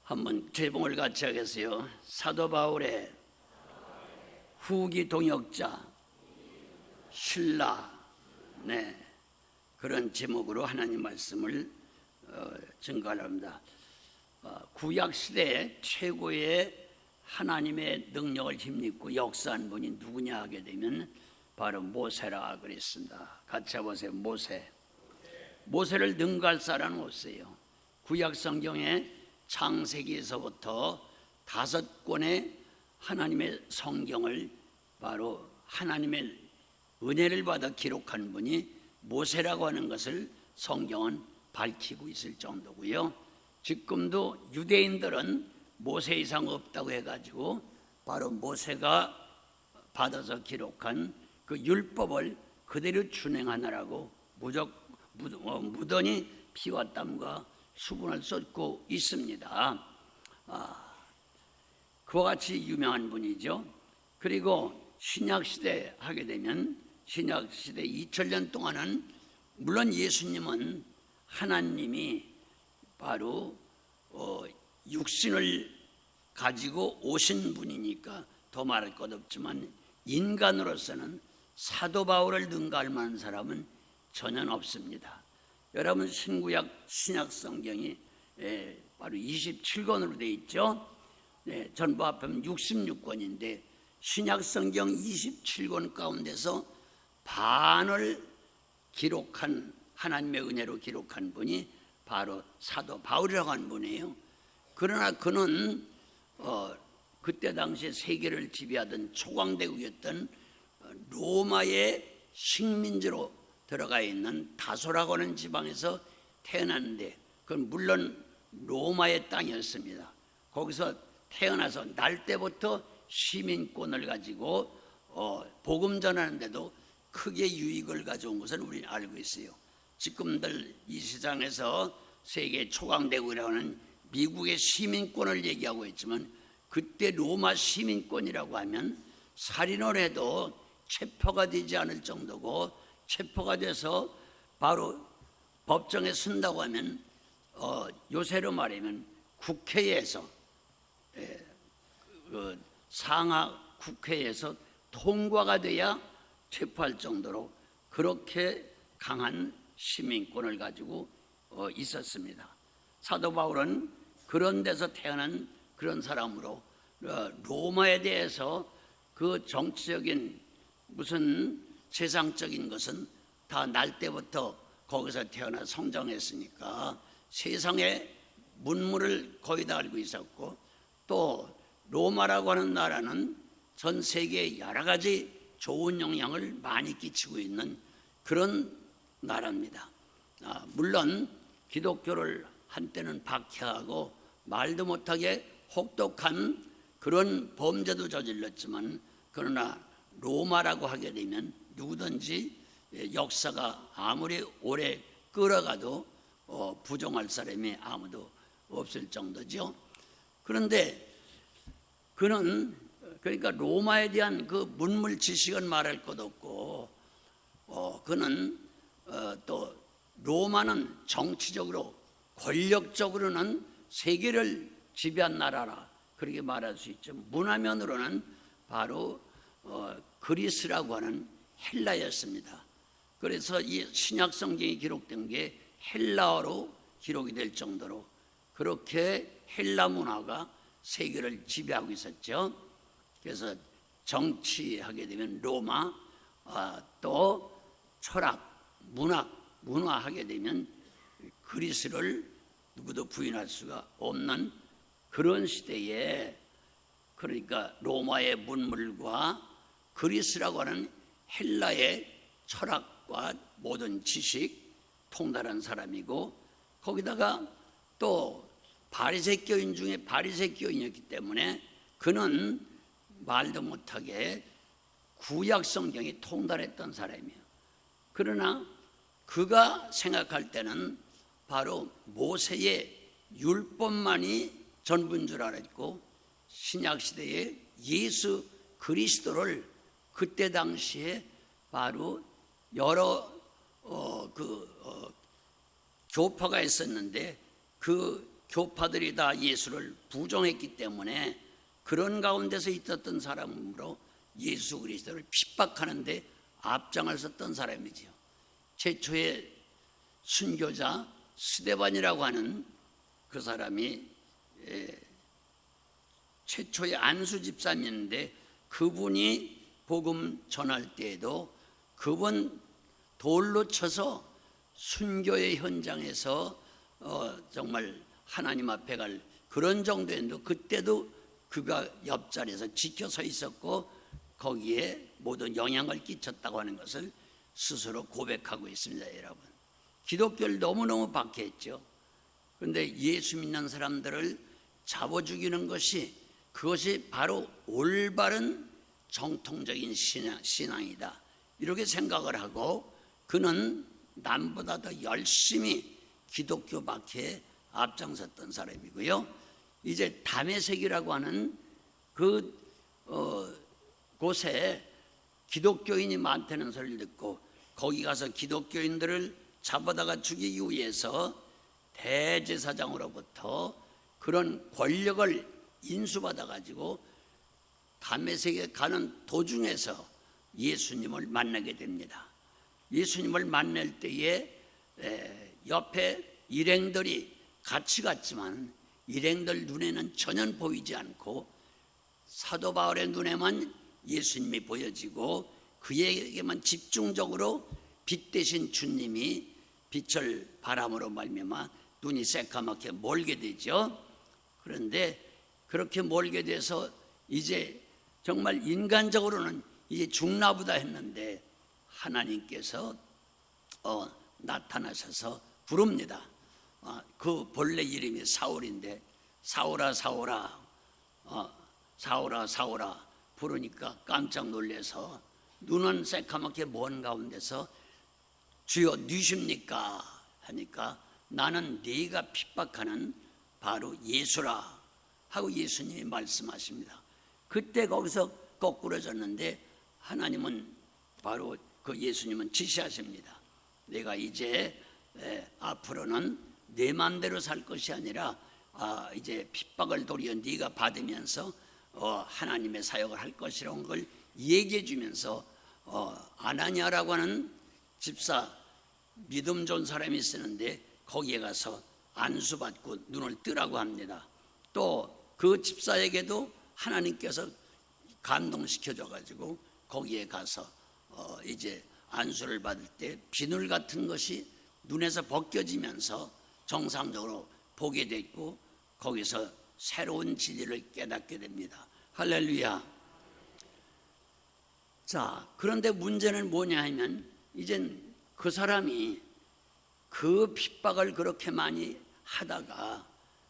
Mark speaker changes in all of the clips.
Speaker 1: 한번 제목을 같이 하겠어요. 사도 바울의 후기 동역자 신라, 그런 제목으로 하나님 말씀을 증거합니다. 구약 시대의 최고의 하나님의 능력을 힘입고 역사한 분이 누구냐 하게 되면 바로 모세라 그랬습니다. 같이 해보세요. 모세를 능가할 사람은 없어요. 구약 성경에 창세기에서부터 5권의 하나님의 성경을 바로 하나님의 은혜를 받아 기록한 분이 모세라고 하는 것을 성경은 밝히고 있을 정도고요. 지금도 유대인들은 모세 이상 없다고 해가지고 바로 모세가 받아서 기록한 그 율법을 그대로 준행하느라고 무던히 피와 땀과 수분을 쏟고 있습니다. 그와 같이 유명한 분이죠. 그리고 신약시대 하게 되면 신약시대 2000년 동안은 물론 예수님은 하나님이 바로 육신을 가지고 오신 분이니까 더 말할 것 없지만 인간으로서는 사도 바울을 능가할 만한 사람은 전혀 없습니다. 여러분 신구약 신약 성경이 바로 27권으로 되어 있죠. 전부 합하면 66권인데 신약 성경 27권 가운데서 반을 기록한 하나님의 은혜로 기록한 분이 바로 사도 바울이라고 하는 분이에요. 그러나 그는 그때 당시에 세계를 지배하던 초강대국이었던 로마의 식민지로 들어가 있는 다소라고 하는 지방에서 태어났는데 그건 물론 로마의 땅이었습니다. 거기서 태어나서 날 때부터 시민권을 가지고 복음 전하는데도 크게 유익을 가져온 것을 우리는 알고 있어요. 지금들 이 세상에서 세계 초강대국이라고 하는 미국의 시민권을 얘기하고 있지만 그때 로마 시민권이라고 하면 살인을 해도 체포가 되지 않을 정도고 체포가 돼서 바로 법정에 쓴다고 하면 요새로 말하면 국회에서 상하 국회에서 통과가 돼야 체포할 정도로 그렇게 강한 시민권을 가지고 있었습니다. 사도 바울은 그런 데서 태어난 그런 사람으로 로마에 대해서 그 정치적인 무슨 세상적인 것은 다 날 때부터 거기서 태어나 성장했으니까 세상의 문물을 거의 다 알고 있었고 또 로마라고 하는 나라는 전 세계에 여러 가지 좋은 영향을 많이 끼치고 있는 그런 나라입니다. 물론 기독교를 한때는 박해하고 말도 못하게 혹독한 그런 범죄도 저질렀지만 그러나 로마라고 하게 되면 누구든지 역사가 아무리 오래 끌어가도 부정할 사람이 아무도 없을 정도죠. 그런데 그는 그러니까 로마에 대한 그 문물 지식은 말할 것 없고 그는 또 로마는 정치적으로 권력적으로는 세계를 지배한 나라라 그렇게 말할 수 있죠. 문화면으로는 바로 그리스라고 하는 헬라였습니다. 그래서 이 신약 성경이 기록된 게 헬라어로 기록이 될 정도로 그렇게 헬라 문화가 세계를 지배하고 있었죠. 그래서 정치하게 되면 로마, 또 철학, 문화하게 되면 그리스를 누구도 부인할 수가 없는 그런 시대에 그러니까 로마의 문물과 그리스라고 하는 헬라의 철학과 모든 지식 통달한 사람이고 거기다가 또 바리새교인 중에 바리새교인이었기 때문에 그는 말도 못하게 구약 성경이 통달했던 사람이에요. 그러나 그가 생각할 때는 바로 모세의 율법만이 전부인 줄 알았고 신약시대에 예수 그리스도를 그때 당시에 바로 여러 교파가 있었는데 그 교파들이 다 예수를 부정했기 때문에 그런 가운데서 있었던 사람으로 예수 그리스도를 핍박하는데 앞장을 섰던 사람이지요. 최초의 순교자 스데반이라고 하는 그 사람이 최초의 안수 집사님인데, 그분이 복음 전할 때에도 그분 돌로 쳐서 순교의 현장에서 정말 하나님 앞에 갈 그런 정도였는데, 그때도 그가 옆자리에서 지켜 서 있었고 거기에 모든 영향을 끼쳤다고 하는 것을 스스로 고백하고 있습니다. 여러분, 기독교를 너무너무 박해했죠. 그런데 예수 믿는 사람들을 잡아 죽이는 것이, 그것이 바로 올바른 정통적인 신앙이다, 이렇게 생각을 하고 그는 남보다 더 열심히 기독교 박해에 앞장섰던 사람이고요. 이제 다메섹이라고 하는 그 곳에 기독교인이 많다는 소리를 듣고 거기 가서 기독교인들을 잡아다가 죽이기 위해서 대제사장으로부터 그런 권력을 인수받아 가지고 다메섹에 가는 도중에서 예수님을 만나게 됩니다. 예수님을 만날 때에 옆에 일행들이 같이 갔지만 일행들 눈에는 전혀 보이지 않고 사도 바울의 눈에만 예수님이 보여지고 그에게만 집중적으로 빛 대신 주님이 빛을 바람으로 말미암아 눈이 새까맣게 멀게 되죠. 그런데 그렇게 멀게 돼서 이제 정말 인간적으로는 이제 죽나보다 했는데 하나님께서 나타나셔서 부릅니다. 그 본래 이름이 사울인데 사울아 사울아 사울아 사울아 부르니까 깜짝 놀라서 눈은 새까맣게 먼 가운데서 주여 누십니까 하니까 나는 네가 핍박하는 바로 예수라 하고 예수님이 말씀하십니다. 그때 거기서 거꾸러졌는데 하나님은 바로 그 예수님은 지시하십니다. 내가 이제 앞으로는 내 마음대로 살 것이 아니라 이제 핍박을 도리어 네가 받으면서 하나님의 사역을 할 것이라는 걸 얘기해 주면서 아나니아라고 하는 집사, 믿음 좋은 사람이 있었는데 거기에 가서 안수받고 눈을 뜨라고 합니다. 또 그 집사에게도 하나님께서 감동시켜줘 가지고 거기에 가서 이제 안수를 받을 때 비늘 같은 것이 눈에서 벗겨지면서 정상적으로 보게 됐고 거기서 새로운 진리를 깨닫게 됩니다. 할렐루야. 자, 그런데 문제는 뭐냐 하면 이젠 그 사람이 그 핍박을 그렇게 많이 하다가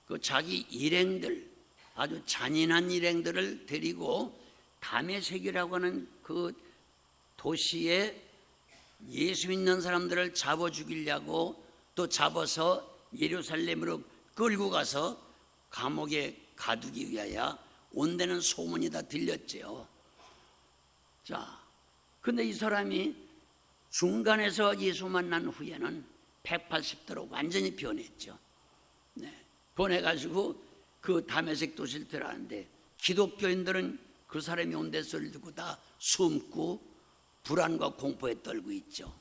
Speaker 1: 그 자기 일행들, 아주 잔인한 일행들을 데리고 다메섹이라고 하는 그 도시에 예수 믿는 사람들을 잡아 죽이려고 또 잡아서 예루살렘으로 끌고 가서 감옥에 가두기 위하여 온다는 소문이 다 들렸지요. 자, 근데 이 사람이 중간에서 예수 만난 후에는 180도로 완전히 변했죠. 변해가지고 그 다메섹 도시를 들어가는데 기독교인들은 그 사람이 온 데 소리를 듣고 다 숨고 불안과 공포에 떨고 있죠.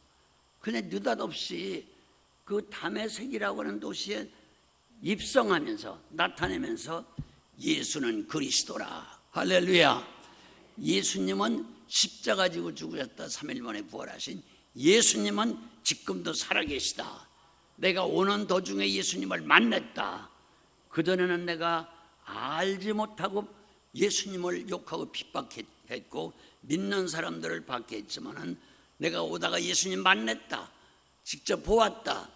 Speaker 1: 근데 느닷없이 그 다메섹이라고 하는 도시에 입성하면서 나타내면서 예수는 그리스도라. 할렐루야. 예수님은 십자가 지고 죽으셨다 3일 만에 부활하신 예수님은 지금도 살아계시다. 내가 오는 도중에 예수님을 만났다. 그전에는 내가 알지 못하고 예수님을 욕하고 핍박했고 믿는 사람들을 박해했지만은 내가 오다가 예수님 만났다. 직접 보았다.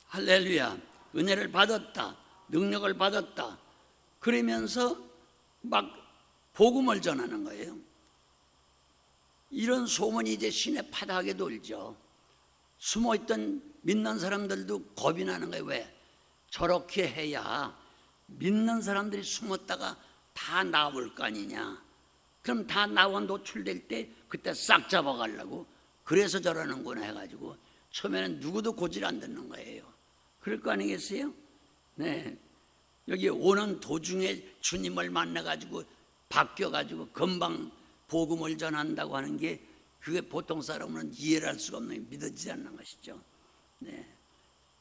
Speaker 1: 할렐루야. 은혜를 받았다. 능력을 받았다. 그러면서 막 복음을 전하는 거예요. 이런 소문이 이제 시내 파다하게 돌죠. 숨어있던 믿는 사람들도 겁이 나는 거예요. 왜? 저렇게 해야 믿는 사람들이 숨었다가 다 나올 거 아니냐. 그럼 다 나와 노출될 때 그때 싹 잡아가려고 그래서 저러는구나 해가지고 처음에는 누구도 고질 안 듣는 거예요. 그럴 거 아니겠어요? 네, 여기 오는 도중에 주님을 만나가지고 바뀌어가지고 금방 복음을 전한다고 하는 게 그게 보통 사람은 이해를 할 수가 없는, 믿어지지 않는 것이죠. 네.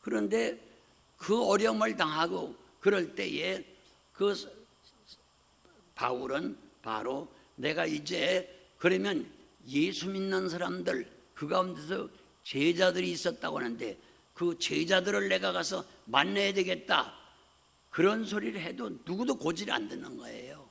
Speaker 1: 그런데 그 어려움을 당하고 그럴 때에 그 바울은 바로 내가 이제 그러면 예수 믿는 사람들 그 가운데서 제자들이 있었다고 하는데 그 제자들을 내가 가서 만나야 되겠다, 그런 소리를 해도 누구도 고지를 안 듣는 거예요.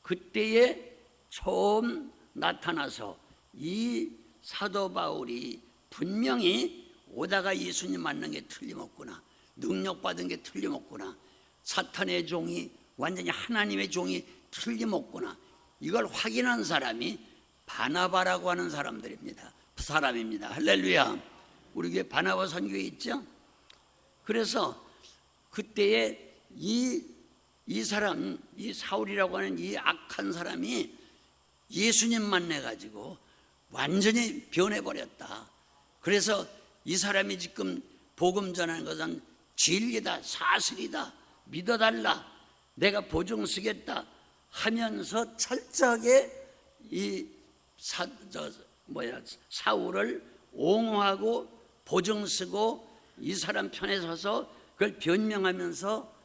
Speaker 1: 그때에 처음 나타나서 이 사도 바울이 분명히 오다가 예수님 만난 게 틀림없구나, 능력받은 게 틀림없구나, 사탄의 종이 완전히 하나님의 종이 틀림없구나, 이걸 확인한 사람이 바나바라고 하는 사람입니다. 할렐루야. 우리 교회 바나바 선교회 있죠? 그래서 그때에 이 사람, 이 사울이라고 하는 이 악한 사람이 예수님 만나가지고 완전히 변해버렸다. 그래서 이 사람이 지금 복음 전하는 것은 진리다, 사실이다, 믿어달라, 내가 보증 쓰겠다 하면서 철저하게 이 사울을 옹호하고 보증 쓰고 이 사람 편에 서서 그걸 변명하면서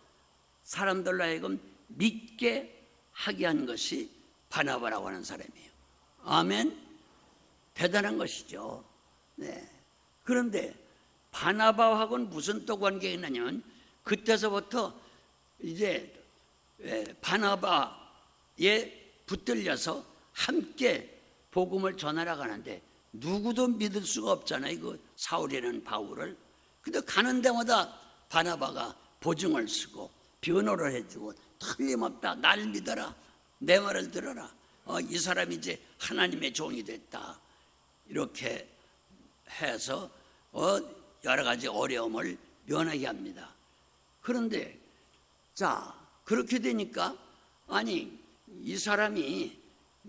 Speaker 1: 사람들로 하여금 믿게 하게 한 것이 바나바라고 하는 사람이에요. 아멘. 대단한 것이죠. 네. 그런데 바나바하고는 무슨 또 관계가 있느냐면 그때서부터 이제 바나바에 붙들려서 함께 복음을 전하러 가는데 누구도 믿을 수가 없잖아요. 그 사울이라는 바울을. 근데 가는 데마다 바나바가 보증을 쓰고 변호를 해주고 틀림없다, 날 믿어라, 내 말을 들어라, 이 사람이 이제 하나님의 종이 됐다, 이렇게 해서 여러 가지 어려움을 면하게 합니다. 그런데 자, 그렇게 되니까 아니 이 사람이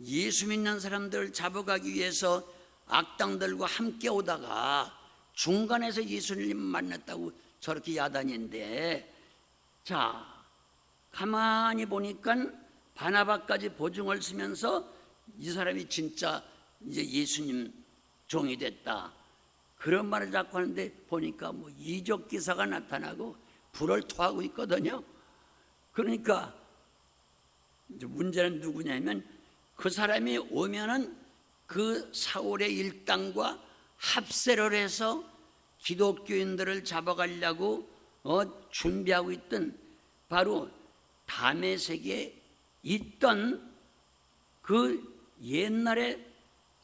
Speaker 1: 예수 믿는 사람들을 잡아가기 위해서 악당들과 함께 오다가 중간에서 예수님 만났다고 저렇게 야단인데, 자 가만히 보니까 바나바까지 보증을 쓰면서 이 사람이 진짜 이제 예수님 종이 됐다, 그런 말을 자꾸 하는데 보니까 뭐 이적 기사가 나타나고 불을 토하고 있거든요. 그러니까 이제 문제는 누구냐면 그 사람이 오면은 그 사울의 일당과 합세를 해서 기독교인들을 잡아가려고 준비하고 있던 바로 다메섹에 있던 그 옛날에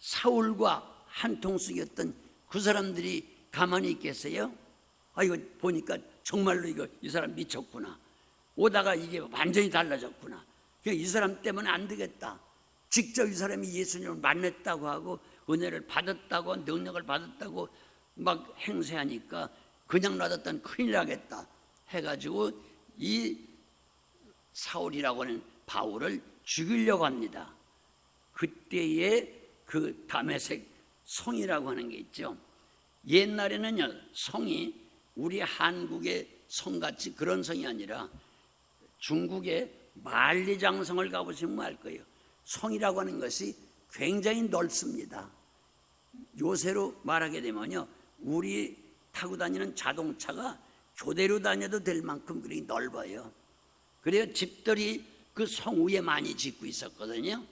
Speaker 1: 사울과 한통속이었던 그 사람들이 가만히 있겠어요? 이거 보니까 정말로 이 사람 미쳤구나, 오다가 이게 완전히 달라졌구나, 이 사람 때문에 안 되겠다, 직접 이 사람이 예수님을 만났다고 하고 은혜를 받았다고 능력을 받았다고 막 행세하니까 그냥 놔뒀다면 큰일 나겠다 해가지고 이 사울이라고 하는 바울을 죽이려고 합니다. 그때에 그 다메섹 성이라고 하는 게 있죠. 옛날에는요, 성이 우리 한국의 성같이 그런 성이 아니라 중국의 만리장성을 가보시면 알 거예요. 성이라고 하는 것이 굉장히 넓습니다. 요새로 말하게 되면요, 우리 타고 다니는 자동차가 교대로 다녀도 될 만큼 그렇게 넓어요. 그래요, 집들이 그 성 위에 많이 짓고 있었거든요.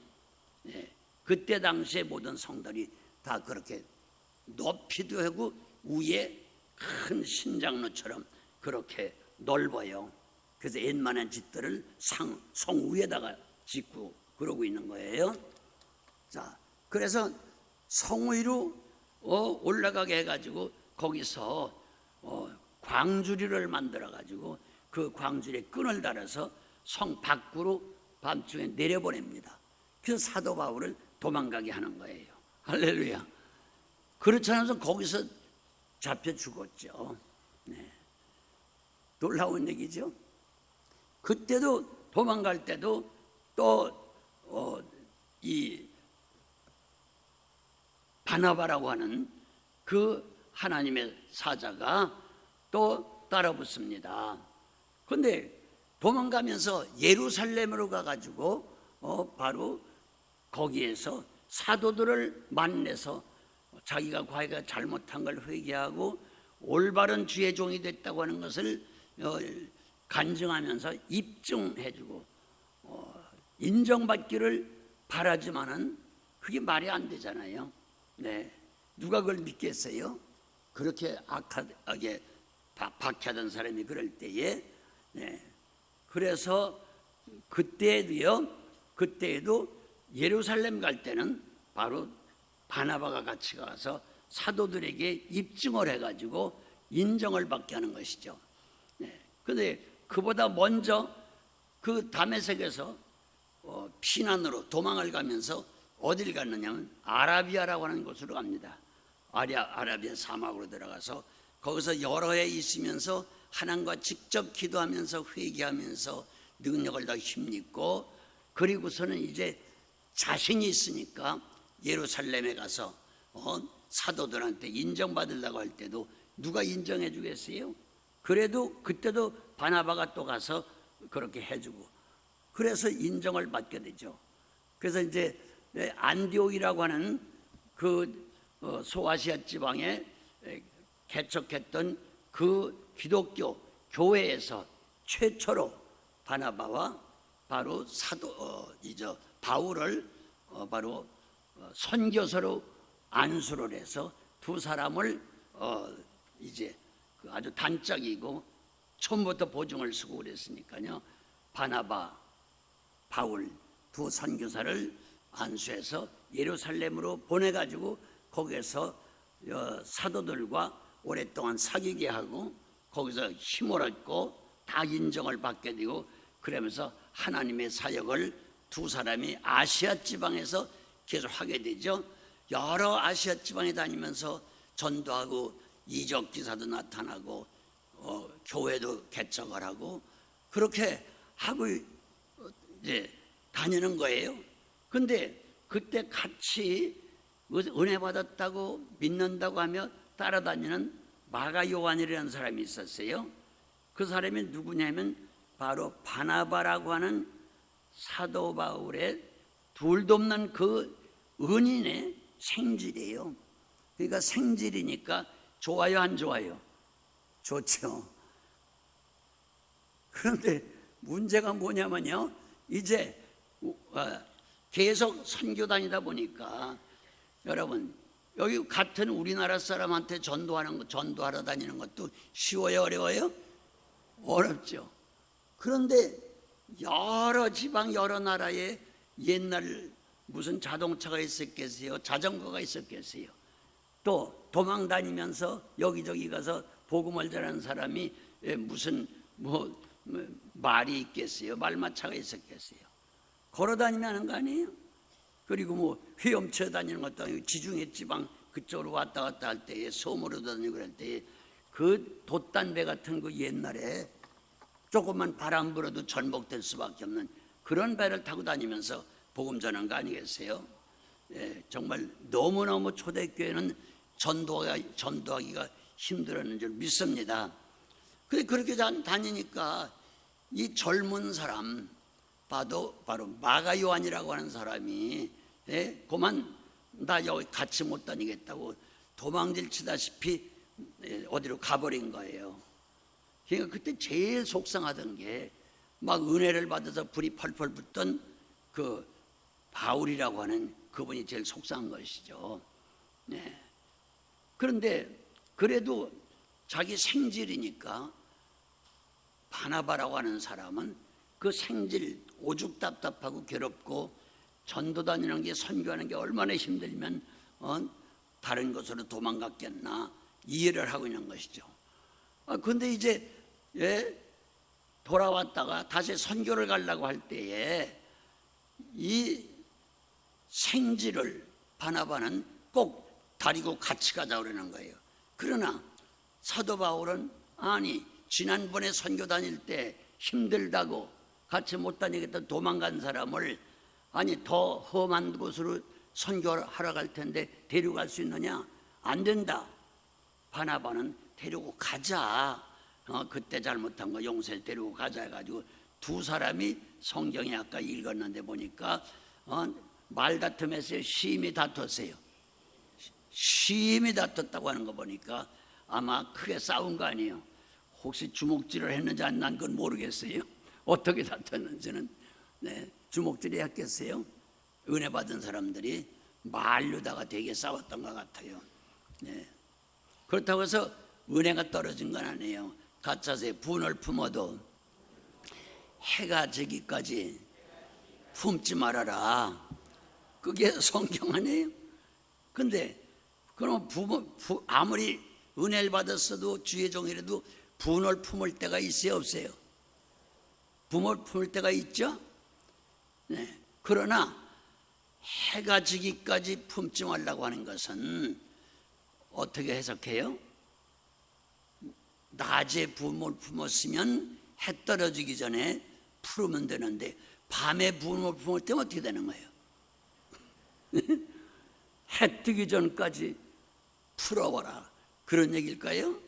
Speaker 1: 네, 그때 당시에 모든 성들이 다 그렇게 높이도 하고 위에 큰 신장로처럼 그렇게 넓어요. 그래서 웬만한 집들을 성 위에다가 짓고 그러고 있는 거예요. 자, 그래서 성 위로 올라가게 해가지고 거기서 광주리를 만들어가지고 그 광주리에 끈을 달아서 성 밖으로 밤중에 내려보냅니다. 그래서 사도 바울을 도망가게 하는 거예요. 할렐루야. 그렇지 않아서 거기서 잡혀 죽었죠. 네. 놀라운 얘기죠. 그때도 도망갈 때도 또 이 바나바라고 하는 그 하나님의 사자가 또 따라붙습니다. 근데 도망가면서 예루살렘으로 가가지고 바로 거기에서 사도들을 만나서 자기가 과거에 잘못한 걸 회개하고 올바른 주의 종이 됐다고 하는 것을 간증하면서 입증해주고 인정받기를 바라지만은 그게 말이 안 되잖아요. 네, 누가 그걸 믿겠어요? 그렇게 악하게 박해하던 사람이 그럴 때에, 네. 그래서 그때에도 예루살렘 갈 때는 바로 바나바가 같이 가서 사도들에게 입증을 해가지고 인정을 받게 하는 것이죠. 네. 근데 그보다 먼저 그 다메섹에서 피난으로 도망을 가면서 어딜 갔느냐면 아라비아라고 하는 곳으로 갑니다. 아라비아 사막으로 들어가서 거기서 여러 해 있으면서 하나님과 직접 기도하면서 회개하면서 능력을 더 힘입고, 그리고서는 이제 자신이 있으니까 예루살렘에 가서 사도들한테 인정받으려고 할 때도 누가 인정해 주겠어요? 그래도 그때도 바나바가 또 가서 그렇게 해주고, 그래서 인정을 받게 되죠. 그래서 이제 안디옥이라고 하는 그 소아시아 지방에 개척했던 그 기독교 교회에서 최초로 바나바와 바로 사도이죠 바울을 바로 선교사로 안수를 해서 두 사람을 이제 아주 단짝이고 처음부터 보증을 쓰고 그랬으니까요. 바나바, 바울 두 선교사를 안수해서 예루살렘으로 보내가지고 거기에서 사도들과 오랫동안 사귀게 하고 거기서 힘을 얻고 다 인정을 받게 되고, 그러면서 하나님의 사역을 두 사람이 아시아 지방에서 계속 하게 되죠. 여러 아시아 지방에 다니면서 전도하고 이적 기사도 나타나고 교회도 개척을 하고 그렇게 하고 이제 다니는 거예요. 근데 그때 같이 은혜 받았다고 믿는다고 하며 따라다니는 마가 요한이라는 사람이 있었어요. 그 사람이 누구냐면 바로 바나바라고 하는 사도 바울의 둘도 없는 그 은인의 생질이에요. 그러니까 생질이니까 좋아요, 안 좋아요? 좋죠. 그런데 문제가 뭐냐면요, 이제 계속 선교 다니다 보니까 여러분, 여기 같은 우리나라 사람한테 전도하러 다니는 것도 쉬워요, 어려워요? 어렵죠. 그런데 여러 지방 여러 나라에 옛날 무슨 자동차가 있었겠어요? 자전거가 있었겠어요? 또 도망 다니면서 여기저기 가서 복음을 전하는 사람이 무슨 말이 있겠어요? 말마차가 있었겠어요? 걸어 다니면 하는 거 아니에요? 그리고 헤엄쳐 다니는 것도 아니고 지중해 지방 그쪽으로 왔다 갔다 할 때에 섬으로 다니고 그럴 때에 그 돛단배 같은 그 옛날에 조금만 바람 불어도 전복될 수밖에 없는 그런 배를 타고 다니면서 복음 전한 거 아니겠어요? 정말 너무너무 초대교회는 전도하기가 힘들었는 줄 믿습니다. 근데 그렇게 다니니까 이 젊은 사람 바로 마가 요한이라고 하는 사람이 그만 나 여기 같이 못 다니겠다고 도망질 치다시피 어디로 가버린 거예요. 그러니까 그때 제일 속상하던 게 막 은혜를 받아서 불이 펄펄 붙던 그 바울이라고 하는 그분이 제일 속상한 것이죠. 네. 그런데 그래도 자기 생질이니까 바나바라고 하는 사람은 그 생질 오죽 답답하고 괴롭고 전도 다니는 게 선교하는 게 얼마나 힘들면 다른 곳으로 도망갔겠나 이해를 하고 있는 것이죠. 근데 이제 돌아왔다가 다시 선교를 가려고 할 때에 이 생질을 바나바는 꼭 다리고 같이 가자 그러는 거예요. 그러나 사도 바울은 아니 지난번에 선교 다닐 때 힘들다고 같이 못 다니겠다 도망간 사람을 아니 더 험한 곳으로 선교하러 갈 텐데 데려갈 수 있느냐? 안 된다. 바나바는 데리고 가자. 그때 잘못한 거 용서를 데리고 가자 해가지고 두 사람이 성경에 아까 읽었는데 보니까 말다툼에서 심히 다퉜어요. 심히 다퉜다고 하는 거 보니까 아마 크게 싸운 거 아니에요. 혹시 주먹질을 했는지 안 난 건 모르겠어요. 어떻게 다퉜는지는. 주먹질이 했겠어요. 은혜 받은 사람들이 말려다가 되게 싸웠던 것 같아요. 그렇다고 해서 은혜가 떨어진 건 아니에요. 가짜세 분을 품어도 해가 지기까지 품지 말아라. 그게 성경 아니에요? 근데 그럼 아무리 은혜를 받았어도 주의 종이라도 분을 품을 때가 있어요, 없어요? 분을 품을 때가 있죠? 그러나 해가 지기까지 품지 말라고 하는 것은 어떻게 해석해요? 낮에 분을 품었으면 해 떨어지기 전에 풀으면 되는데 밤에 분을 품을 때는 어떻게 되는 거예요? 해 뜨기 전까지 풀어보라, 그런 얘기일까요?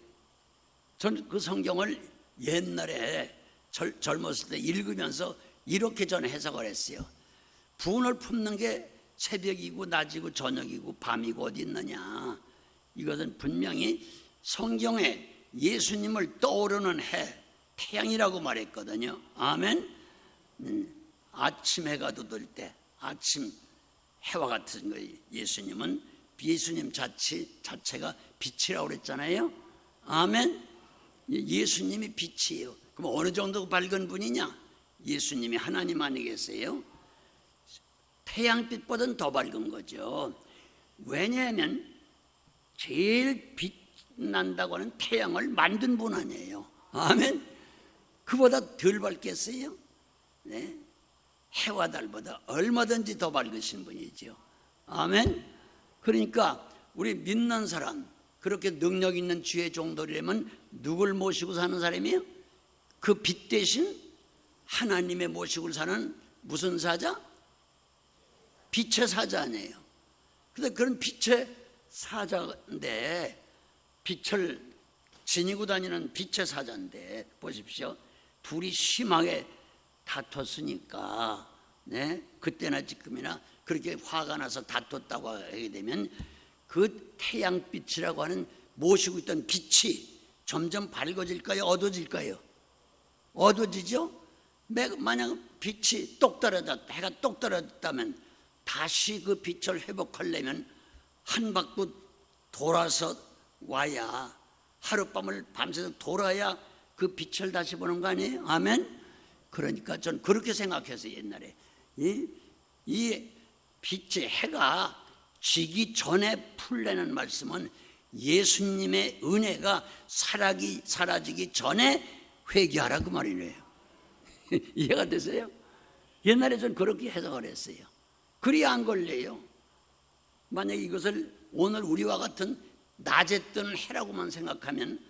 Speaker 1: 전 그 성경을 옛날에 젊었을 때 읽으면서 이렇게 저는 해석을 했어요. 분을 품는 게 새벽이고 낮이고 저녁이고 밤이고 어디 있느냐, 이것은 분명히 성경에 예수님을 떠오르는 태양이라고 말했거든요. 아멘. 아침 해가 돋을 때 아침 해와 같은 거예요. 예수님 자체가 빛이라고 그랬잖아요. 아멘. 예수님이 빛이에요. 그럼 어느 정도 밝은 분이냐? 예수님이 하나님 아니겠어요? 태양빛보다는 더 밝은 거죠. 왜냐하면 제일 빛난다고 하는 태양을 만든 분 아니에요. 아멘. 그보다 덜 밝겠어요? 해와 달보다 얼마든지 더 밝으신 분이죠. 아멘. 그러니까 우리 믿는 사람, 그렇게 능력 있는 주의 종들이라면 누굴 모시고 사는 사람이에요? 그 빛 대신 하나님의 모시고 사는 무슨 사자? 빛의 사자 아니에요. 근데 그런 빛의 사자인데, 빛을 지니고 다니는 빛의 사자인데 보십시오. 둘이 심하게 다퉜으니까 그때나 지금이나 그렇게 화가 나서 다퉜다고 하게 되면 그 태양빛이라고 하는 모시고 있던 빛이 점점 밝아질까요? 어두워질까요? 어두워지죠? 만약 빛이 똑 떨어졌다, 해가 똑 떨어졌다면 다시 그 빛을 회복하려면 한 바퀴 돌아서 와야, 하룻밤을 밤새서 돌아야 그 빛을 다시 보는 거 아니에요? 아멘? 그러니까 전 그렇게 생각해서 옛날에 이 빛의 해가 지기 전에 풀려는 말씀은 예수님의 은혜가 사라지기 전에 회개하라, 그 말이네요. 이해가 되세요? 옛날에 전 그렇게 해석을 했어요. 그리 안 걸려요. 만약 이것을 오늘 우리와 같은 낮에 뜨는 해라고만 생각하면,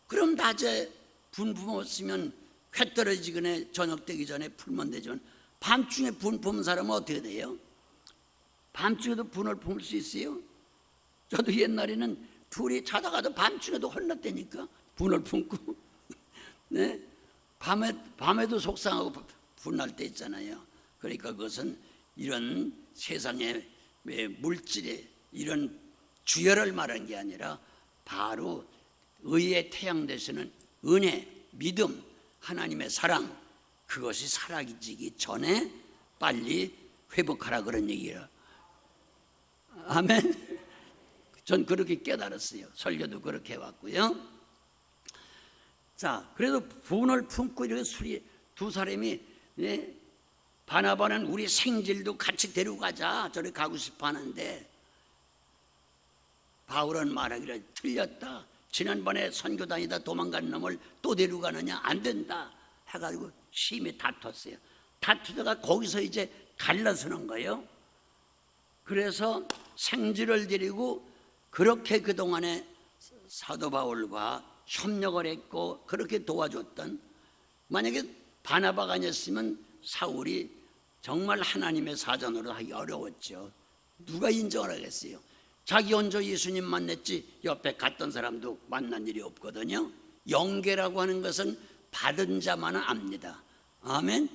Speaker 1: 그럼 낮에 분 품었으면 회 떨어지기 전에, 저녁 되기 전에 풀면 되지만 밤중에 분 품은 사람은 어떻게 돼요? 밤중에도 분을 품을 수 있어요? 저도 옛날에는 둘이 자다가도 밤중에도 혼났다니까, 분을 품고. 밤에도 속상하고 분할 때 있잖아요. 그러니까 그것은 이런 세상의 물질의 이런 주열을 말하는 게 아니라 바로 의의 태양 되시는 은혜, 믿음, 하나님의 사랑, 그것이 사라지기 전에 빨리 회복하라, 그런 얘기예요. 아멘. 전 그렇게 깨달았어요. 설교도 그렇게 해왔고요. 자, 그래도 분을 품고 이렇게 두 사람이 바나바는 우리 생질도 같이 데리고 가자, 저리 가고 싶어 하는데, 바울은 말하기를 틀렸다. 지난번에 선교 다니다 도망간 놈을 또 데리고 가느냐? 안 된다 해가지고 심히 다퉜어요. 다투다가 거기서 이제 갈라서는 거예요. 그래서 생쥐를 데리고 그렇게 그동안에 사도 바울과 협력을 했고 그렇게 도와줬던, 만약에 바나바가 아니었으면 사울이 정말 하나님의 사전으로 하기 어려웠죠. 누가 인정을 하겠어요? 자기 혼자 예수님 만났지 옆에 갔던 사람도 만난 일이 없거든요. 영계라고 하는 것은 받은 자만은 압니다. 아멘.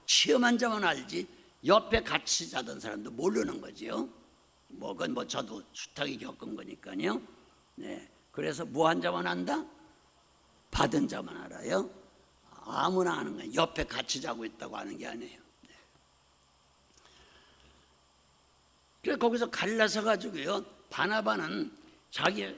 Speaker 1: 체험한 자만 알지 옆에 같이 자던 사람도 모르는 거지요. 그건 저도 숱하게 겪은 거니까요. 네, 그래서 무한 자만 안다? 받은 자만 알아요. 아무나 아는 거예요. 옆에 같이 자고 있다고 하는 게 아니에요. 네. 그래서 거기서 갈라서 가지고요, 바나바는 자기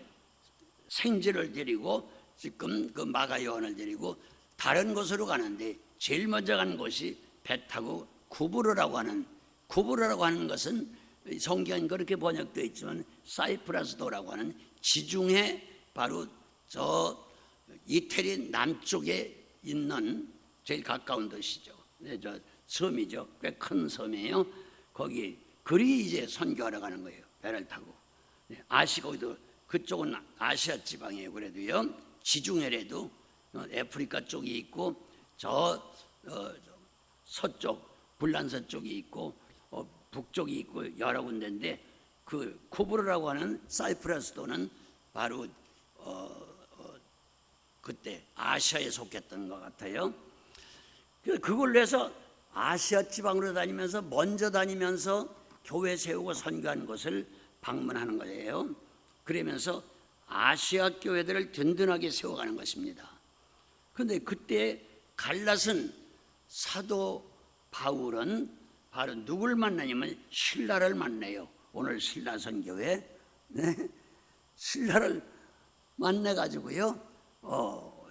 Speaker 1: 생지를 데리고 지금 그 마가 요한을 데리고 다른 곳으로 가는데, 제일 먼저 간 곳이 배 타고 구브로라고 하는 것은 성경은 그렇게 번역되어 있지만 사이프라스도라고 하는 지중해 바로 저 이태리 남쪽에 있는 제일 가까운 도시죠. 네, 저 섬이죠. 꽤 큰 섬이에요. 거기 그리 이제 선교하러 가는 거예요. 배를 타고. 네, 거기도 그쪽은 아시아 지방이에요. 그래도요, 지중해래도 아프리카 쪽이 있고 서쪽 불란서 쪽이 있고 북쪽이 있고 여러 군데인데, 그 쿠브르라고 하는 사이프러스도는 바로 그때 아시아에 속했던 것 같아요. 그걸로 해서 아시아 지방으로 다니면서 먼저 다니면서 교회 세우고 선교하는 곳을 방문하는 거예요. 그러면서 아시아 교회들을 든든하게 세워가는 것입니다. 그런데 그때 갈랏은 사도 바울은 바로 누굴 만나냐면 신라를 만나요. 오늘 신라 선교회, 네, 신라를 만나 가지고요,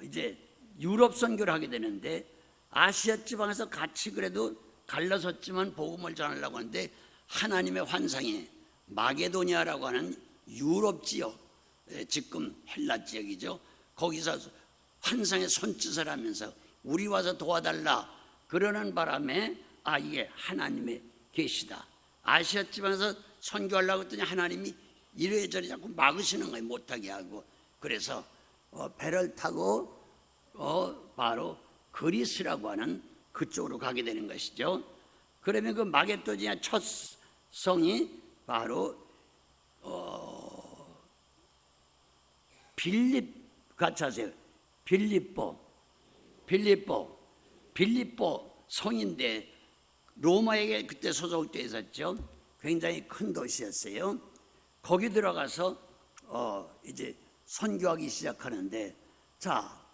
Speaker 1: 이제 유럽 선교를 하게 되는데, 아시아 지방에서 같이 그래도 갈라섰지만 복음을 전하려고 하는데, 하나님의 환상이 마게도니아라고 하는 유럽 지역, 지금 헬라 지역이죠. 거기서 환상의 손짓을 하면서 우리 와서 도와달라 그러는 바람에, 이게 하나님의 계시다. 아시아 지방에서 선교하려고 했더니 하나님이 이래저래 자꾸 막으시는 거예요. 못하게 하고. 그래서 배를 타고 바로 그리스라고 하는 그쪽으로 가게 되는 것이죠. 그러면 그 마게도니아 첫 성이 바로 빌립, 같이 하세요. 빌립보 성인데 로마에게 그때 소속되어 있었죠. 굉장히 큰 도시였어요. 거기 들어가서 이제 선교하기 시작하는데, 자,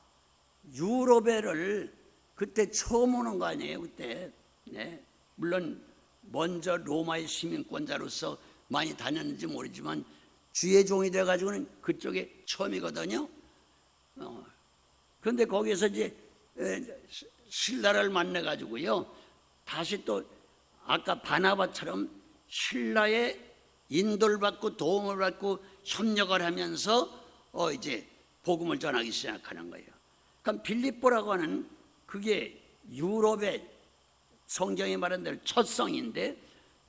Speaker 1: 유럽에를 그때 처음 오는 거 아니에요. 그때, 네, 물론 먼저 로마의 시민권자로서 많이 다녔는지 모르지만 주의 종이 돼가지고는 그쪽에 처음이거든요. 그런데 거기에서 이제 신라를 만나가지고요, 다시 또 아까 바나바처럼 신라의 인도를 받고 도움을 받고 협력을 하면서 이제 복음을 전하기 시작하는 거예요. 그럼 빌립보라고 하는 그게 유럽의 성경이 말한 대로 첫 성인데,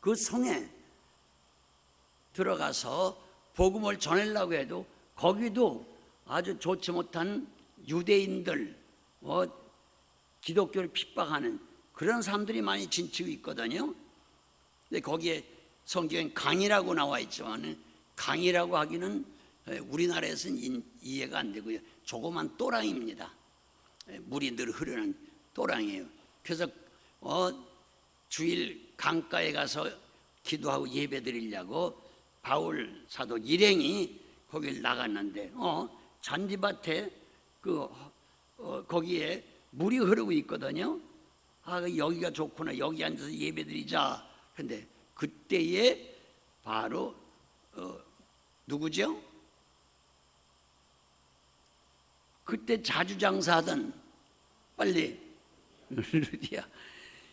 Speaker 1: 그 성에 들어가서 복음을 전하려고 해도 거기도 아주 좋지 못한 유대인들, 기독교를 핍박하는 그런 사람들이 많이 진치고 있거든요. 근데 거기에 성경에 강이라고 나와 있지만, 강이라고 하기는 우리나라에서는 이해가 안 되고요. 조그만 또랑입니다. 물이 늘 흐르는 또랑이에요. 그래서 주일 강가에 가서 기도하고 예배 드리려고 바울 사도 일행이 거길 나갔는데, 잔디밭에 거기에 물이 흐르고 있거든요. 여기가 좋구나, 여기 앉아서 예배 드리자. 근데 그때에 바로 누구죠? 그때 자주장사하던, 빨리 루디야,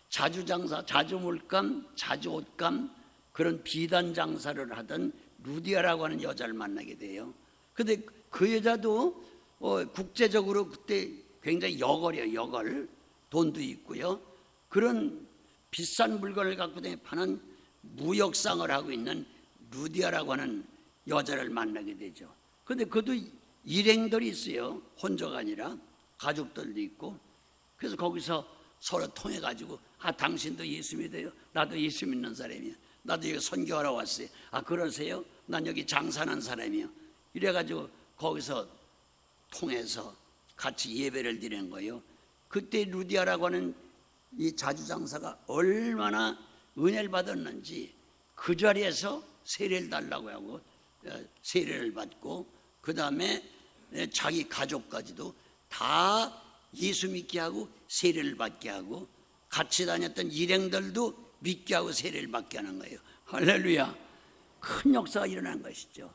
Speaker 1: 자주장사, 자주물감, 자주옷감, 그런 비단 장사를 하던 루디아라고 하는 여자를 만나게 돼요. 근데 그 여자도 국제적으로 그때 굉장히 여걸, 돈도 있고요, 그런 비싼 물건을 갖고 파는 무역상을 하고 있는 루디아라고 하는 여자를 만나게 되죠. 근데 그도 일행들이 있어요. 혼자가 아니라 가족들도 있고. 그래서 거기서 서로 통해 가지고, 당신도 예수 믿어요? 나도 예수 믿는 사람이야. 나도 여기 선교하러 왔어요. 그러세요? 난 여기 장사하는 사람이요. 이래 가지고 거기서 통해서 같이 예배를 드리는 거예요. 그때 루디아라고 하는 이 자주장사가 얼마나 은혜를 받았는지 그 자리에서 세례를 달라고 하고 세례를 받고 그 다음에 자기 가족까지도 다 예수 믿게 하고 세례를 받게 하고 같이 다녔던 일행들도 믿게 하고 세례를 받게 하는 거예요. 할렐루야. 큰 역사가 일어난 것이죠.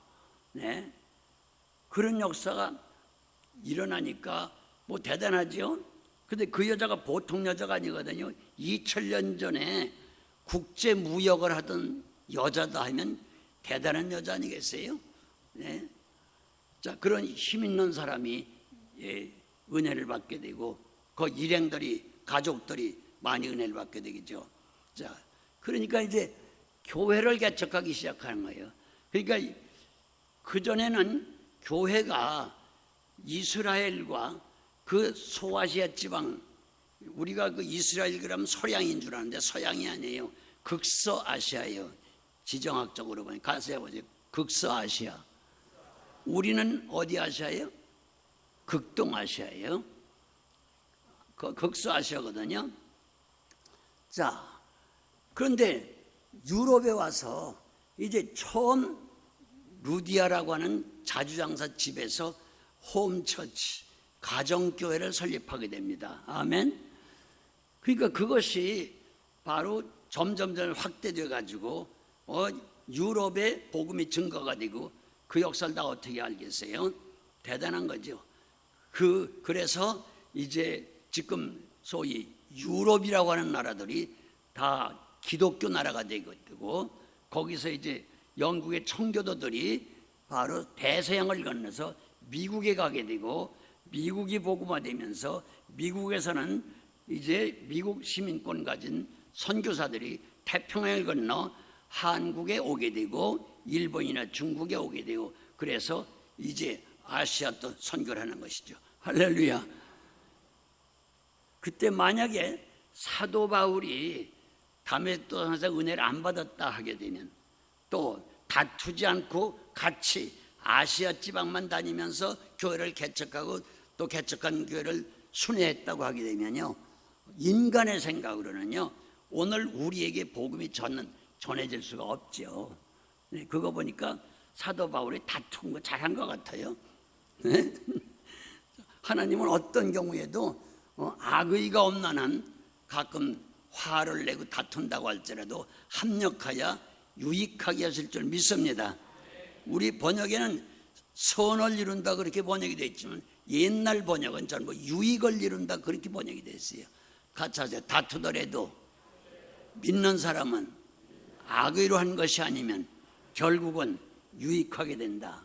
Speaker 1: 네. 그런 역사가 일어나니까 뭐 대단하죠. 근데 그 여자가 보통 여자가 아니거든요. 2000년 전에 국제 무역을 하던 여자다 하면 대단한 여자 아니겠어요? 네. 자, 그런 힘 있는 사람이 은혜를 받게 되고 그 일행들이 가족들이 많이 은혜를 받게 되겠죠. 자, 그러니까 이제 교회를 개척하기 시작하는 거예요. 그러니까 그 전에는 교회가 이스라엘과 그 소아시아 지방, 우리가 그 이스라엘 그러면 서양인 줄 아는데 서양이 아니에요. 극서아시아예요. 지정학적으로 보면 가서 해보세요. 극서아시아. 우리는 어디 아시아예요? 극동아시아예요. 극서아시아거든요. 자, 그런데 유럽에 와서 이제 처음 루디아라고 하는 자주장사 집에서 홈처치, 가정교회를 설립하게 됩니다. 아멘. 그러니까 그것이 바로 점점 확대되어 가지고 유럽의 복음이 증거가 되고 그 역사를 다 어떻게 알겠어요? 대단한 거죠. 그래서 이제 지금 소위 유럽이라고 하는 나라들이 다 기독교 나라가 되고 거기서 이제 영국의 청교도들이 바로 대서양을 건너서 미국에 가게 되고 미국이 복음화되면서 미국에서는 이제 미국 시민권 가진 선교사들이 태평양을 건너 한국에 오게 되고 일본이나 중국에 오게 되고 그래서 이제 아시아 또 선교를 하는 것이죠. 할렐루야. 그때 만약에 사도 바울이 다메섹에서 은혜를 안 받았다 하게 되면 또 다투지 않고 같이 아시아 지방만 다니면서 교회를 개척하고 또 개척한 교회를 순회했다고 하게 되면요, 인간의 생각으로는요 오늘 우리에게 복음이 전해질 수가 없죠. 네, 그거 보니까 사도 바울이 다툰 거 잘한 것 같아요. 네? 하나님은 어떤 경우에도 악의가 없는 한 가끔 화를 내고 다툰다고 할지라도 합력하여 유익하게 하실 줄 믿습니다. 우리 번역에는 선을 이룬다 그렇게 번역이 되어 있지만 옛날 번역은 전부 유익을 이룬다 그렇게 번역이 되어 있어요. 같이 하세요. 다투더라도 믿는 사람은 악의로 한 것이 아니면 결국은 유익하게 된다.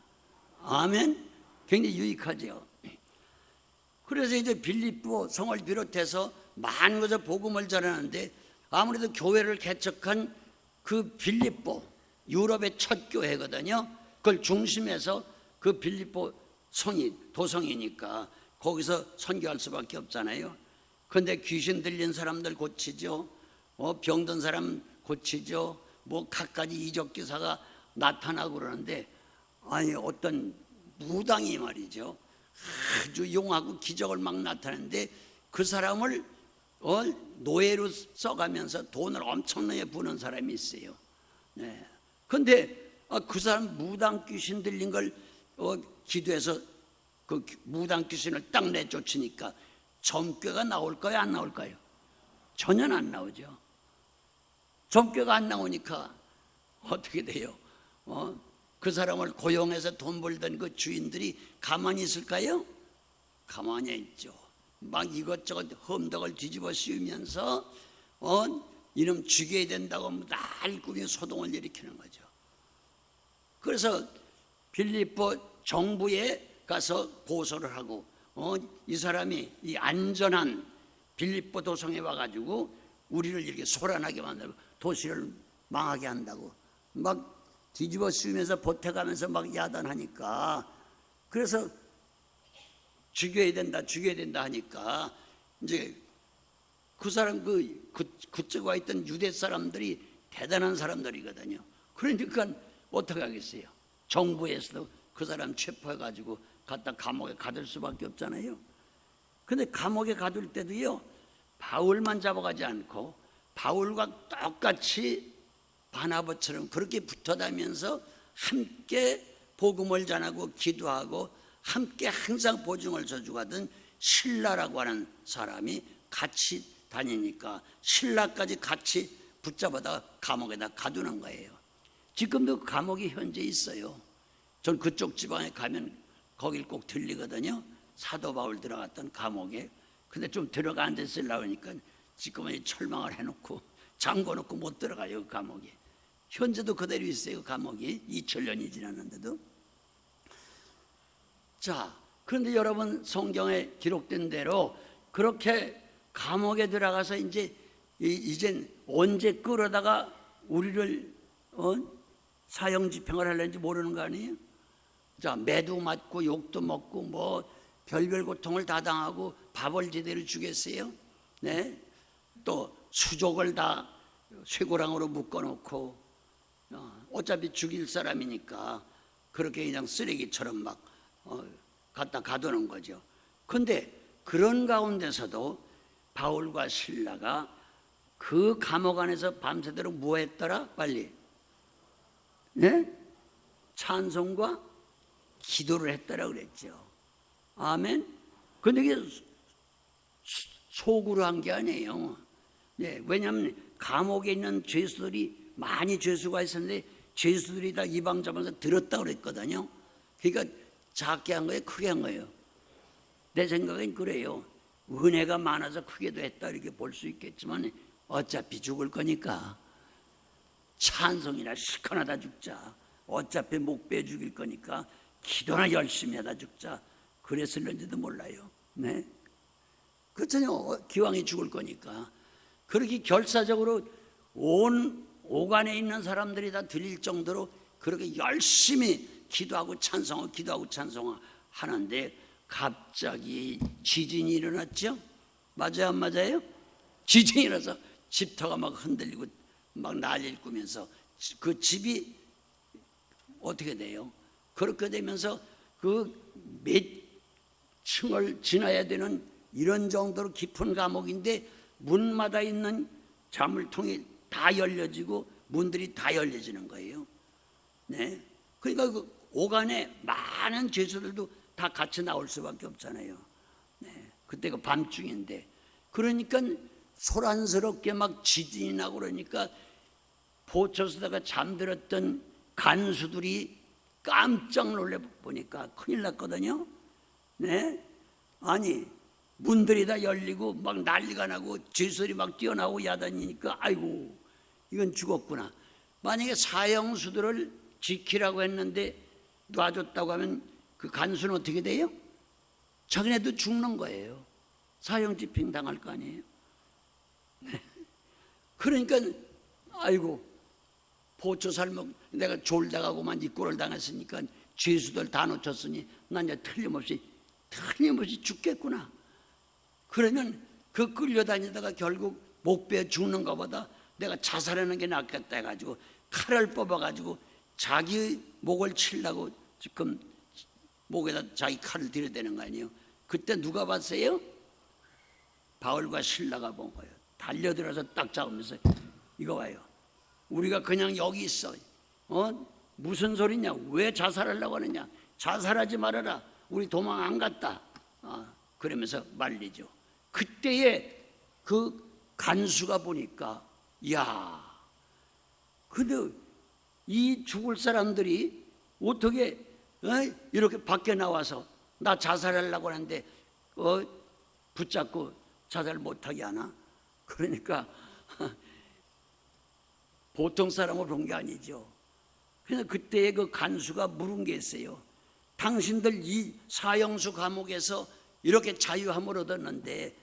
Speaker 1: 아멘. 굉장히 유익하죠. 그래서 이제 빌립보 성을 비롯해서 많은 곳에 복음을 전하는데 아무래도 교회를 개척한 그 빌립보, 유럽의 첫 교회거든요. 그걸 중심에서 그 빌립보 성이 도성이니까 거기서 선교할 수밖에 없잖아요. 그런데 귀신 들린 사람들 고치죠. 병든 사람 고치죠. 뭐 갖가지 이적 기사가 나타나고 그러는데 아니 어떤 무당이 말이죠. 아주 용하고 기적을 막 나타내는데 그 사람을 노예로 써가면서 돈을 엄청나게 버는 사람이 있어요. 네. 근데 그 사람 무당 귀신 들린 걸 기도해서 그 무당 귀신을 딱 내쫓으니까 점괘가 나올까요? 안 나올까요? 전혀 안 나오죠. 점괘가 안 나오니까 어떻게 돼요? 그 사람을 고용해서 돈 벌던 그 주인들이 가만히 있을까요? 가만히 있죠. 막 이것저것 험덕을 뒤집어 씌우면서 이놈 죽여야 된다고 날 꾸며 소동을 일으키는 거죠. 그래서 빌립보 정부에 가서 고소를 하고 이 사람이 이 안전한 빌립보 도성에 와가지고 우리를 이렇게 소란하게 만들고 도시를 망하게 한다고 막 뒤집어 씌우면서 보태가면서 막 야단하니까 그래서 죽여야 된다 하니까 이제 그 사람 그쪽에 와 있던 유대 사람들이 대단한 사람들이거든요. 그러니까 어떻게 하겠어요? 정부에서도 그 사람 체포해가지고 갖다 감옥에 가둘 수밖에 없잖아요. 근데 감옥에 가둘 때도요, 바울만 잡아가지 않고 바울과 똑같이 바나바처럼 그렇게 붙어 다니면서 함께 복음을 전하고 기도하고 함께 항상 보증을 서주고 하던 신라라고 하는 사람이 같이 다니니까 신라까지 같이 붙잡아다 감옥에다 가두는 거예요. 지금도 감옥이 현재 있어요. 전 그쪽 지방에 가면 거길 꼭 들리거든요. 사도 바울 들어갔던 감옥에. 근데 좀 들어가 앉아있으려고 하니까 지금은 철망을 해놓고 잠궈놓고 못 들어가요, 그 감옥에. 현재도 그대로 있어요, 그 감옥이. 2000년이 지났는데도. 자, 그런데 여러분, 성경에 기록된 대로 그렇게 감옥에 들어가서 이젠 언제 끌어다가 우리를 사형 집행을 하려는지 모르는 거 아니에요? 자, 매도 맞고 욕도 먹고 뭐 별별 고통을 다 당하고 밥을 제대로 주겠어요? 네? 또 수족을 다 쇠고랑으로 묶어놓고 어차피 죽일 사람이니까 그렇게 그냥 쓰레기처럼 막 갖다 가두는 거죠. 그런데 그런 가운데서도 바울과 실라가 그 감옥 안에서 밤새도록 뭐 했더라? 빨리. 네? 찬송과 기도를 했더라 그랬죠. 아멘. 근데 이게 속으로 한 게 아니에요. 네, 왜냐하면 감옥에 있는 죄수들이 많이 죄수가 있었는데 죄수들이 다 이방 잡아서 들었다고 그랬거든요. 그러니까 작게 한 거예요, 크게 한 거예요? 내 생각엔 그래요. 은혜가 많아서 크게도 했다 이렇게 볼 수 있겠지만 어차피 죽을 거니까 찬송이나 시커나다 죽자. 어차피 목배 죽일 거니까 기도나 열심히 하다 죽자. 그랬을는지도 몰라요. 네, 그렇잖아요. 기왕이 죽을 거니까. 그렇게 결사적으로 온 오간에 있는 사람들이 다 들릴 정도로 그렇게 열심히 기도하고 찬송하고 기도하고 찬송하는데 갑자기 지진이 일어났죠? 맞아요, 안 맞아요? 지진이 일어나서 집터가 막 흔들리고 막 난리를 꾸면서 그 집이 어떻게 돼요? 그렇게 되면서 그 몇 층을 지나야 되는 이런 정도로 깊은 감옥인데 문마다 있는 자물통이 다 열려지고 문들이 다 열려지는 거예요. 네, 그러니까 그 오간에 많은 죄수들도 다 같이 나올 수밖에 없잖아요. 네, 그때가 밤중인데 그러니까 소란스럽게 막 지진이 나고 그러니까 보초서다가 잠들었던 간수들이 깜짝 놀래 보니까 큰일 났거든요. 네, 아니 문들이 다 열리고 막 난리가 나고 죄수들이 막 뛰어나오고 야단이니까 아이고 이건 죽었구나. 만약에 사형수들을 지키라고 했는데 놔줬다고 하면 그 간수는 어떻게 돼요? 자기네도 죽는 거예요. 사형 집행 당할 거 아니에요. 그러니까 아이고 보초 살면 내가 졸다가고만 이 꼴을 당했으니까 죄수들 다 놓쳤으니 난 이제 틀림없이 죽겠구나. 그러면 그 끌려다니다가 결국 목베어 죽는 것보다 내가 자살하는 게 낫겠다 해가지고 칼을 뽑아가지고 자기 목을 치려고 지금 목에다 자기 칼을 들여대는 거 아니에요. 그때 누가 봤어요? 바울과 실라가 본 거예요. 달려들어서 딱 잡으면서 이거 봐요. 우리가 그냥 여기 있어. 무슨 소리냐? 왜 자살하려고 하느냐? 자살하지 말아라. 우리 도망 안 갔다. 그러면서 말리죠. 그때에 그 간수가 보니까 야, 근데 이 죽을 사람들이 어떻게 이렇게 밖에 나와서 나 자살하려고 하는데 붙잡고 자살 못하게 하나? 그러니까 보통 사람을 본 게 아니죠. 그래서 그때의 그 간수가 물은 게 있어요. 당신들 이 사형수 감옥에서 이렇게 자유함을 얻었는데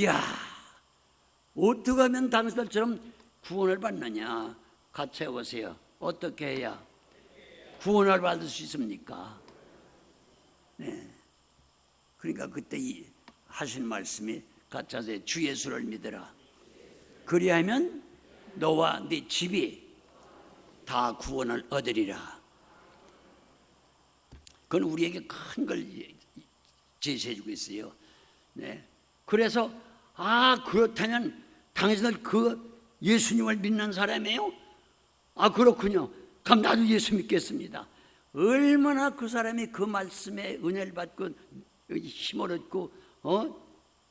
Speaker 1: 야, 어떻게 하면 당신들처럼 구원을 받느냐? 같이 해보세요. 어떻게 해야 구원을 받을 수 있습니까? 네. 그러니까 그때 하신 말씀이 같이 하세요. 주 예수를 믿으라. 그리하면 너와 네 집이 다 구원을 얻으리라. 그건 우리에게 큰 걸 제시해 주고 있어요. 네. 그래서 그렇다면 당신들 그 예수님을 믿는 사람이에요? 그렇군요. 그럼 나도 예수 믿겠습니다. 얼마나 그 사람이 그 말씀에 은혜를 받고 힘을 얻고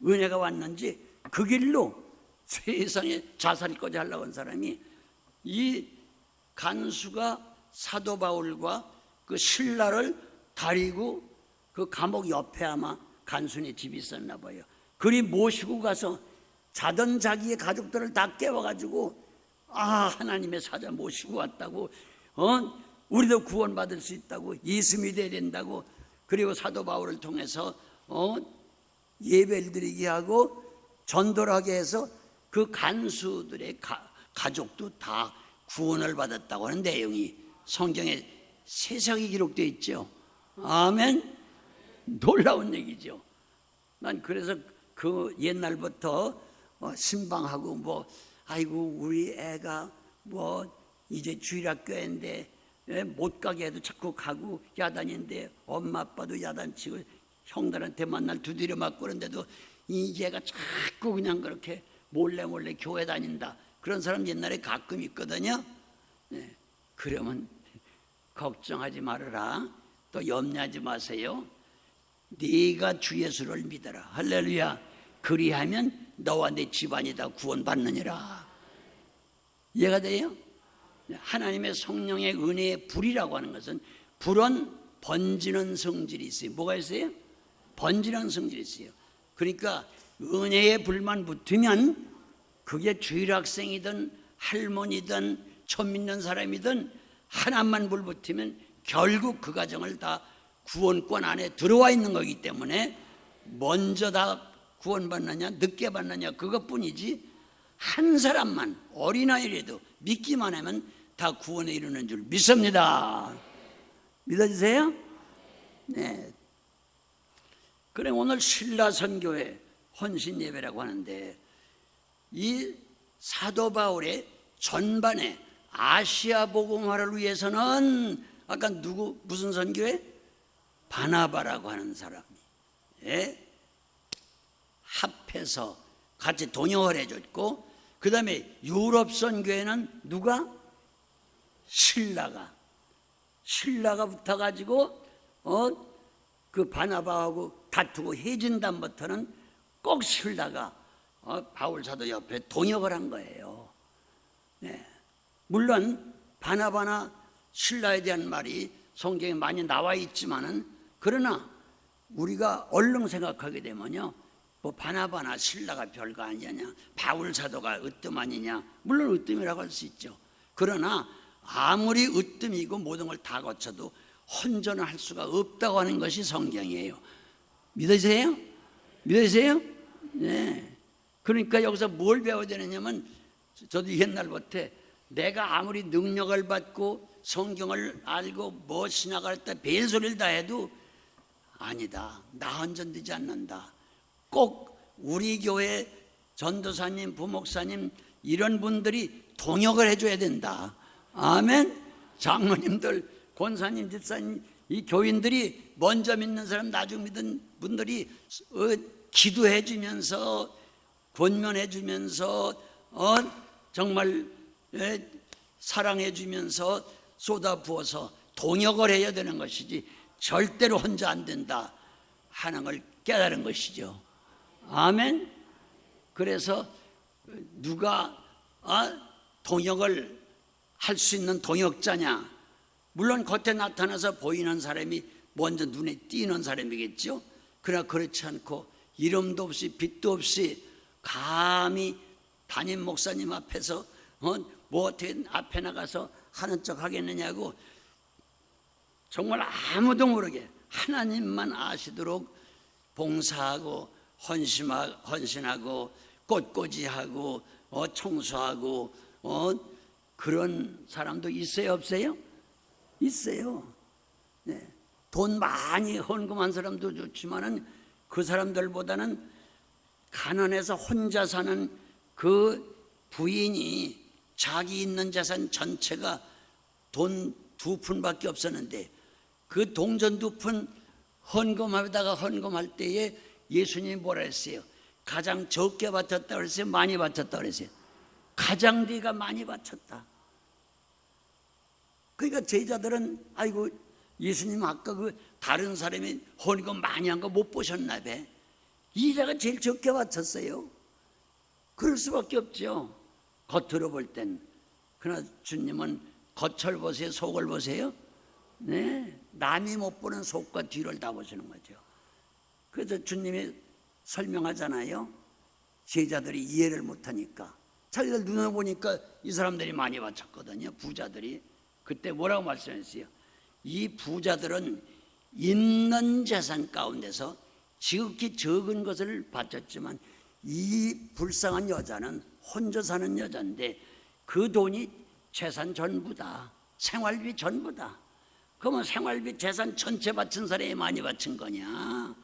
Speaker 1: 은혜가 왔는지 그 길로 세상에 자살까지 하려고 한 사람이, 이 간수가 사도 바울과 그 신라를 다리고 그 감옥 옆에 아마 간수네 집이 있었나 봐요. 그리 모시고 가서 자던 자기의 가족들을 다 깨워가지고 하나님의 사자 모시고 왔다고, 우리도 구원받을 수 있다고, 예수 믿어야 된다고, 그리고 사도 바울을 통해서 예배를 드리게 하고 전도를 하게 해서 그 간수들의 가족도 다 구원을 받았다고 하는 내용이 성경에 세상에 기록되어 있죠. 아멘. 놀라운 얘기죠. 난 그래서 그 옛날부터 신방하고 아이고 우리 애가 이제 주일학교인데 못 가게 해도 자꾸 가고 야단인데 엄마 아빠도 야단치고 형들한테 만날 두드려 맞고 그런데도 이 얘가 자꾸 그냥 그렇게 몰래 교회 다닌다, 그런 사람 옛날에 가끔 있거든요. 네. 그러면 걱정하지 말아라, 또 염려하지 마세요. 네가 주 예수를 믿어라. 할렐루야. 그리하면 너와 내 집안이 다 구원받느니라. 이해가 돼요? 하나님의 성령의 은혜의 불이라고 하는 것은, 불은 번지는 성질이 있어요. 뭐가 있어요? 번지는 성질이 있어요. 그러니까 은혜의 불만 붙으면 그게 주일학생이든 할머니든 처음 믿는 사람이든 하나만 불 붙으면 결국 그 가정을 다 구원권 안에 들어와 있는 거기 때문에 먼저 다 구원받느냐 늦게 받느냐 그것뿐이지, 한 사람만 어린아이라도 믿기만 하면 다 구원에 이르는 줄 믿습니다. 믿어주세요? 네. 그래, 오늘 신라선교회 헌신예배라고 하는데, 이 사도 바울의 전반에 아시아 복음화를 위해서는 아까 무슨 선교회? 바나바라고 하는 사람이 합해서 같이 동역을 해줬고, 그 다음에 유럽 선교회는 누가? 신라가 붙어가지고 그 바나바하고 다투고 해진 다음부터는 꼭 신라가 바울 사도 옆에 동역을 한 거예요. 네. 물론 바나바나 신라에 대한 말이 성경에 많이 나와 있지만은, 그러나 우리가 얼른 생각하게 되면요, 바나바나 신라가 별거 아니냐, 바울 사도가 으뜸 아니냐, 물론 으뜸이라고 할 수 있죠. 그러나 아무리 으뜸이고 모든 걸 다 거쳐도 혼전을 할 수가 없다고 하는 것이 성경이에요. 믿으세요? 믿으세요? 네. 그러니까 여기서 뭘 배워야 되느냐면, 저도 옛날부터 내가 아무리 능력을 받고 성경을 알고 신학을 했다 벨소리를 다 해도 아니다, 나 혼전되지 않는다. 꼭 우리 교회 전도사님, 부목사님 이런 분들이 동역을 해줘야 된다. 아멘. 장로님들, 권사님, 집사님, 이 교인들이 먼저 믿는 사람, 나중 믿은 분들이 기도해 주면서 권면해 주면서 정말 사랑해 주면서 쏟아 부어서 동역을 해야 되는 것이지, 절대로 혼자 안 된다 하는 걸 깨달은 것이죠. 아멘. 그래서 누가 동역을 할 수 있는 동역자냐? 물론 겉에 나타나서 보이는 사람이 먼저 눈에 띄는 사람이겠죠. 그러나 그렇지 않고 이름도 없이 빛도 없이 감히 담임 목사님 앞에서 어떻게 앞에 나가서 하는 척 하겠느냐고, 정말 아무도 모르게 하나님만 아시도록 봉사하고 헌신하고 꽃꽂이하고 청소하고 그런 사람도 있어요, 없어요? 있어요. 네. 돈 많이 헌금한 사람도 좋지만은 그 사람들보다는 가난해서 혼자 사는 그 부인이 자기 있는 재산 전체가 돈 2푼밖에 없었는데, 그 동전 2푼 헌금하다가 헌금할 때에 예수님이 뭐라 했어요? 가장 적게 바쳤다 그랬어요? 많이 바쳤다 그랬어요? 가장 네가 많이 바쳤다. 그러니까 제자들은 아이고 예수님 아까 그 다른 사람이 헌금 많이 한 거 못 보셨나 봐. 이자가 제일 적게 바쳤어요. 그럴 수밖에 없죠. 겉으로 볼 땐. 그러나 주님은 겉을 보세요, 속을 보세요. 네, 남이 못 보는 속과 뒤를 다 보시는 거죠. 그래서 주님이 설명하잖아요. 제자들이 이해를 못하니까 자기들 눈을 보니까 이 사람들이 많이 바쳤거든요. 부자들이. 그때 뭐라고 말씀했어요? 이 부자들은 있는 재산 가운데서 지극히 적은 것을 바쳤지만 이 불쌍한 여자는 혼자 사는 여자인데 그 돈이 재산 전부다. 생활비 전부다. 그러면 생활비 재산 전체 바친 사람이 많이 바친 거냐?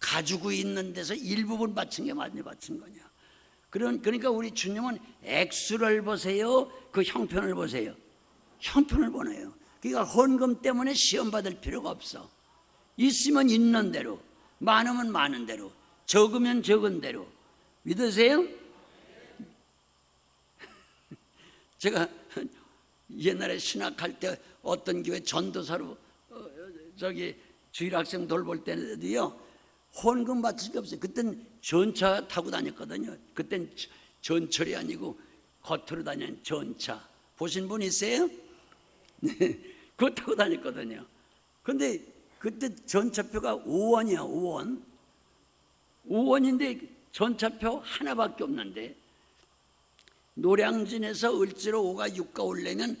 Speaker 1: 가지고 있는 데서 일부분 바친 게 많이 바친 거냐? 그러니까 우리 주님은 액수를 보세요? 그 형편을 보세요? 형편을 보내요. 그러니까 헌금 때문에 시험 받을 필요가 없어. 있으면 있는 대로, 많으면 많은 대로, 적으면 적은 대로. 믿으세요? 제가 옛날에 신학할 때 어떤 교회 전도사로 주일학생 돌볼 때도요 헌금 바칠 게 없어요. 그땐 전차 타고 다녔거든요. 그땐 전철이 아니고 겉으로 다니는 전차. 보신 분 있어요? 네, 그거 타고 다녔거든요. 근데 그때 전차표가 5원이야, 5원. 5원인데 전차표 하나밖에 없는데 노량진에서 을지로 5가 6가 오려면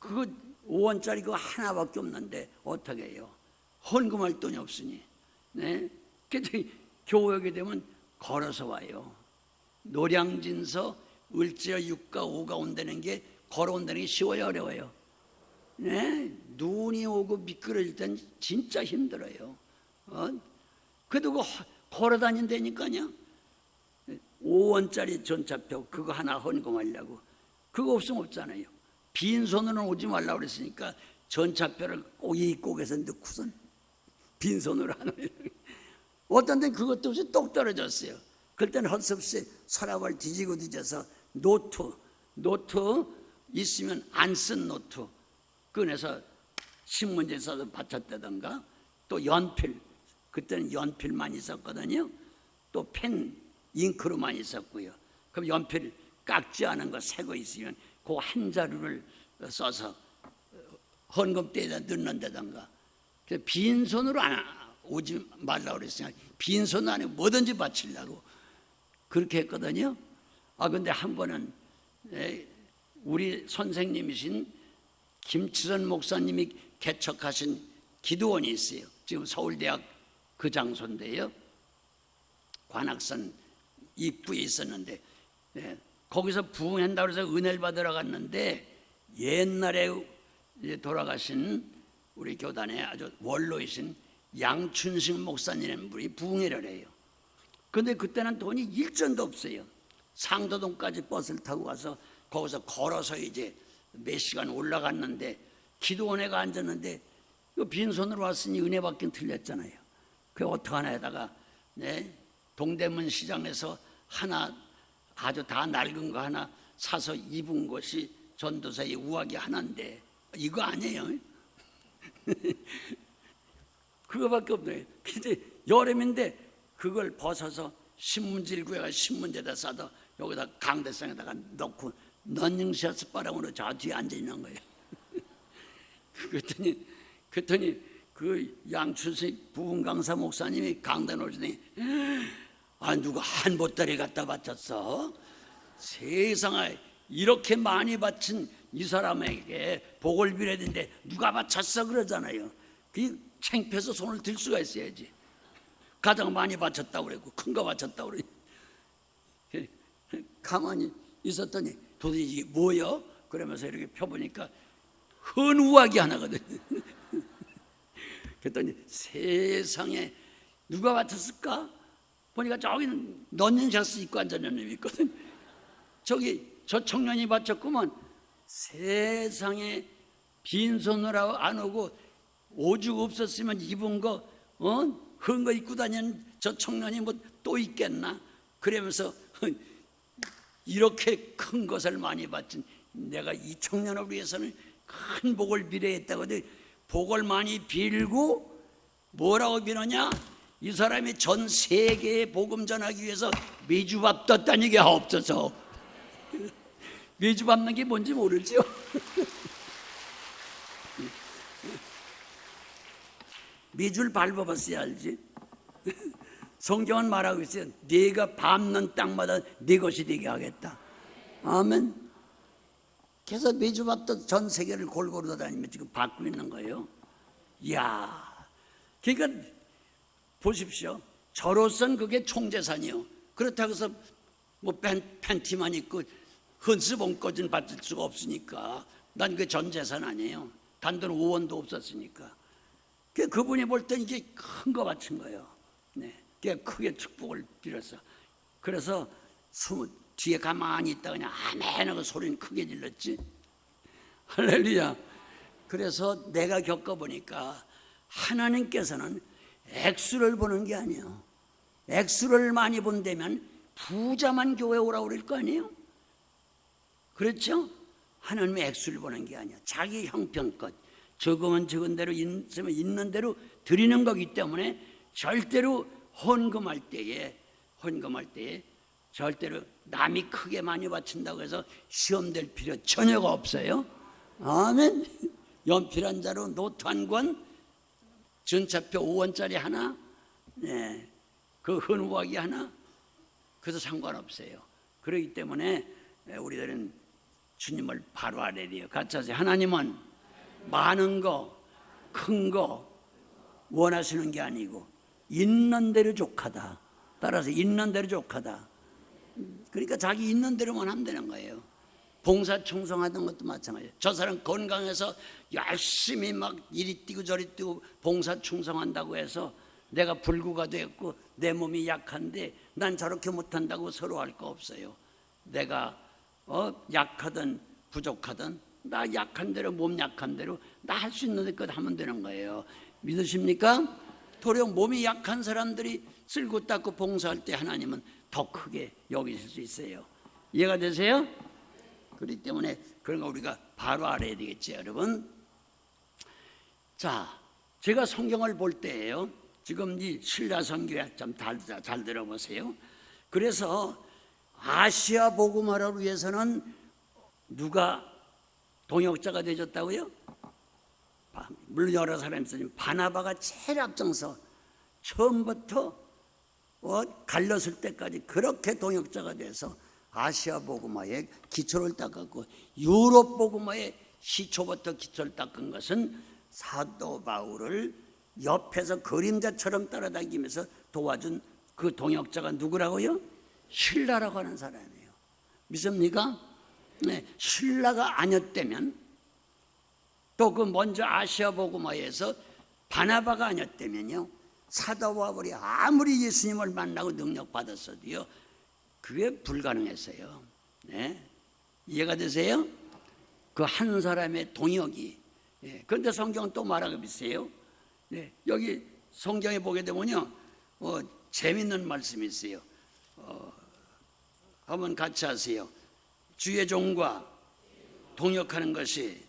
Speaker 1: 그거 5원짜리 그거 하나밖에 없는데 어떻게 해요? 헌금할 돈이 없으니. 네? 그래서 교회에 되면 걸어서 와요. 노량진서 을지로 6가 5가 온다는 게 걸어온다는 게 쉬워요, 어려워요? 네? 눈이 오고 미끄러질 땐 진짜 힘들어요. 그래도 걸어 다닌다니까요. 5원짜리 전차표 그거 하나 헌금하려고. 그거 없으면 없잖아요. 빈손으로는 오지 말라고 그랬으니까 전차표를 꼭에서 넣고선 빈손으로 하나. 어떤 데는 그것도 없이 똑 떨어졌어요. 그때는 할 수 없이 서랍을 뒤지고 뒤져서 노트 있으면 안 쓴 노트 꺼내서 신문지에 써서 바쳤다던가, 또 연필, 그때는 연필만 있었거든요. 또 펜, 잉크로 많이 썼고요. 그럼 연필 깎지 않은 거 새 거 있으면 그 한 자루를 써서 헌금대에다 넣는다던가. 빈손으로 오지 말라고 그랬으니까 빈손 안에 뭐든지 바치려고 그렇게 했거든요. 근데 한 번은 우리 선생님이신 김치선 목사님이 개척하신 기도원이 있어요. 지금 서울대학 그 장소인데요. 관악산 입구에 있었는데 거기서 부흥한다고 해서 은혜를 받으러 갔는데 옛날에 돌아가신 우리 교단의 아주 원로이신 양춘식 목사님의 분이 부흥회를 해요. 그런데 그때는 돈이 일전도 없어요. 상도동까지 버스를 타고 가서 거기서 걸어서 이제 몇 시간 올라갔는데 기도원에가 앉았는데 빈손으로 왔으니 은혜 받긴 틀렸잖아요. 그게 어떡하나 하다가 동대문 시장에서 하나 아주 다 낡은 거 하나 사서 입은 것이 전도사의 우악이 하나인데 이거 아니에요. 그거밖에 없네요. 근데 여름인데 그걸 벗어서 신문지를 구해가 신문지에다 싸서 여기다 강대상에다가 넣고 런닝셔츠 바람으로 저 뒤에 앉아 있는 거예요. 그랬더니 그 양춘식 부흥강사 목사님이 강단 오시더니 누가 한 보따리 갖다 바쳤어? 세상에 이렇게 많이 바친 이 사람에게 복을 빌어야 되는데 누가 바쳤어? 그러잖아요. 그 창피해서 손을 들 수가 있어야지. 가장 많이 바쳤다고 그랬고 큰 거 바쳤다고 그래. 가만히 있었더니 도대체 이게 뭐요? 그러면서 이렇게 펴보니까 헌우악이 하나거든. 그랬더니 세상에 누가 바쳤을까? 보니까 저기는 런닝샷스 입고 앉아있는 놈이 있거든. 저 청년이 바쳤구먼. 세상에 빈손으로 안 오고 오죽 없었으면 입은 거 헌 거 입고 다니는 저 청년이 뭐 또 있겠나? 그러면서 이렇게 큰 것을 많이 받진 내가 이 청년을 위해서는 큰 복을 비례했다고. 복을 많이 빌고 뭐라고 비느냐? 이 사람이 전 세계에 복음 전하기 위해서 메주밥 떴다는 얘기 없어서. 메주 밟는 게 뭔지 모르죠? 메주를 밟아봤어야 알지. 성경은 말하고 있어요. 네가 밟는 땅마다 네 것이 되게 하겠다. 아멘. 그래서 메주 밟던 전 세계를 골고루 다니며 지금 밟고 있는 거예요. 이야, 그러니까 보십시오. 저로서는 그게 총재산이요. 그렇다고 해서 뭐 팬티만 입고 헌스봉까지는 받을 수가 없으니까 난 그게 전 재산 아니에요. 단돈 5원도 없었으니까. 그분이 볼 땐 이게 큰 거 바친 거예요. 네, 크게 축복을 빌었어. 그래서 뒤에 가만히 있다 그냥 아멘 하고 소리는 크게 질렀지. 할렐루야. 그래서 내가 겪어보니까 하나님께서는 액수를 보는 게 아니에요. 액수를 많이 본다면 부자만 교회 오라고 그럴 거 아니에요. 그렇죠? 하나님의 액수를 보는 게 아니야. 자기 형편껏 적으면 적은 대로 있으면 있는 대로 드리는 거기 때문에 절대로 헌금할 때에 절대로 남이 크게 많이 바친다고 해서 시험될 필요 전혀가 없어요. 아멘. 연필 한 자로 노트 한 권, 전차표 5원짜리 하나, 네, 그 헌우하기 하나, 그래서 상관없어요. 그렇기 때문에 우리들은 주님을 바로 알아야 돼요. 같이 하세요. 하나님은 많은 거, 큰 거 원하시는 게 아니고 있는 대로 족하다. 따라서 있는 대로 족하다. 그러니까 자기 있는 대로만 하면 되는 거예요. 봉사 충성하던 것도 마찬가지예요. 저 사람 건강해서 열심히 막 이리 뛰고 저리 뛰고 봉사 충성한다고 해서 내가 불구가 됐고 내 몸이 약한데 난 저렇게 못한다고 서로 할 거 없어요. 내가 약하든 부족하든 나 약한 대로 몸 약한 대로 나 할 수 있는 것 하면 되는 거예요. 믿으십니까? 도리어 몸이 약한 사람들이 쓸고 닦고 봉사할 때 하나님은 더 크게 여기실 수 있어요. 이해가 되세요? 그렇기 때문에 그런 거 우리가 바로 알아야 되겠죠, 여러분. 자, 제가 성경을 볼 때예요. 지금 이 신라성교회 좀 잘 들어보세요. 그래서 아시아 복음화를 위해서는 누가 동역자가 되셨다고요? 물론 여러 사람이 있지만 바나바가 제일 앞장서 처음부터 갈렸을 때까지 그렇게 동역자가 돼서 아시아 복음화의 기초를 닦았고 유럽 복음화의 시초부터 기초를 닦은 것은 사도 바울을 옆에서 그림자처럼 따라다니면서 도와준 그 동역자가 누구라고요? 신라라고 하는 사람이에요. 믿습니까? 네, 신라가 아니었다면 또 그 먼저 아시아 복음화에서 바나바가 아니었다면요 사도 바울이 아무리 예수님을 만나고 능력받았어도요 그게 불가능했어요. 네, 이해가 되세요? 그 한 사람의 동역이. 네, 그런데 성경은 또 말하고 있어요. 네, 여기 성경에 보게 되면요 재밌는 말씀이 있어요. 한번 같이 하세요. 주의 종과 동역하는 것이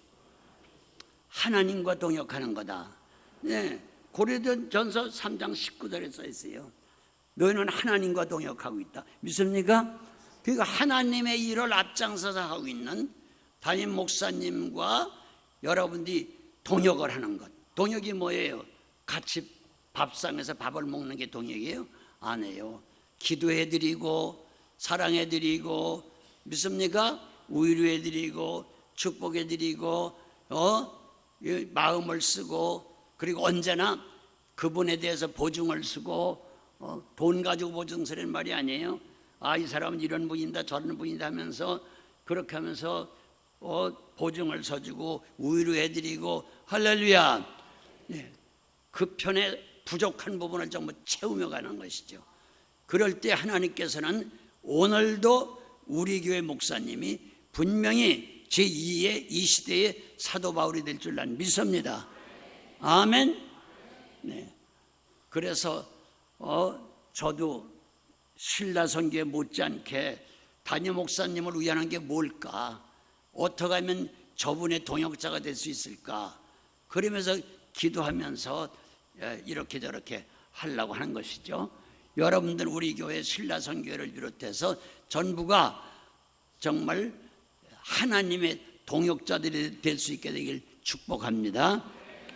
Speaker 1: 하나님과 동역하는 거다. 네, 고린도전서 3장 19절에 써 있어요. 너희는 하나님과 동역하고 있다. 믿습니까? 그러니까 하나님의 일을 앞장서서 하고 있는 담임 목사님과 여러분들이 동역을 하는 것. 동역이 뭐예요? 같이 밥상에서 밥을 먹는 게 동역이에요? 아니에요. 기도해드리고 사랑해드리고 믿습니까? 위로해드리고 축복해드리고 마음을 쓰고 그리고 언제나 그분에 대해서 보증을 쓰고 돈 가지고 보증 서는 말이 아니에요. 이 사람은 이런 분이다 저런 분이다 하면서 그렇게 하면서 보증을 서주고 위로해드리고 할렐루야. 네, 그 편에 부족한 부분을 전부 채우며 가는 것이죠. 그럴 때 하나님께서는 오늘도 우리 교회 목사님이 분명히 제2의 이 시대의 사도 바울이 될 줄 난 믿습니다. 아멘. 네. 그래서 저도 신라 선교에 못지않게 담임 목사님을 위하는 게 뭘까? 어떻게 하면 저분의 동역자가 될 수 있을까? 그러면서 기도하면서 이렇게 저렇게 하려고 하는 것이죠. 여러분들 우리 교회 신라 선교회를 비롯해서 전부가 정말 하나님의 동역자들이 될 수 있게 되길 축복합니다.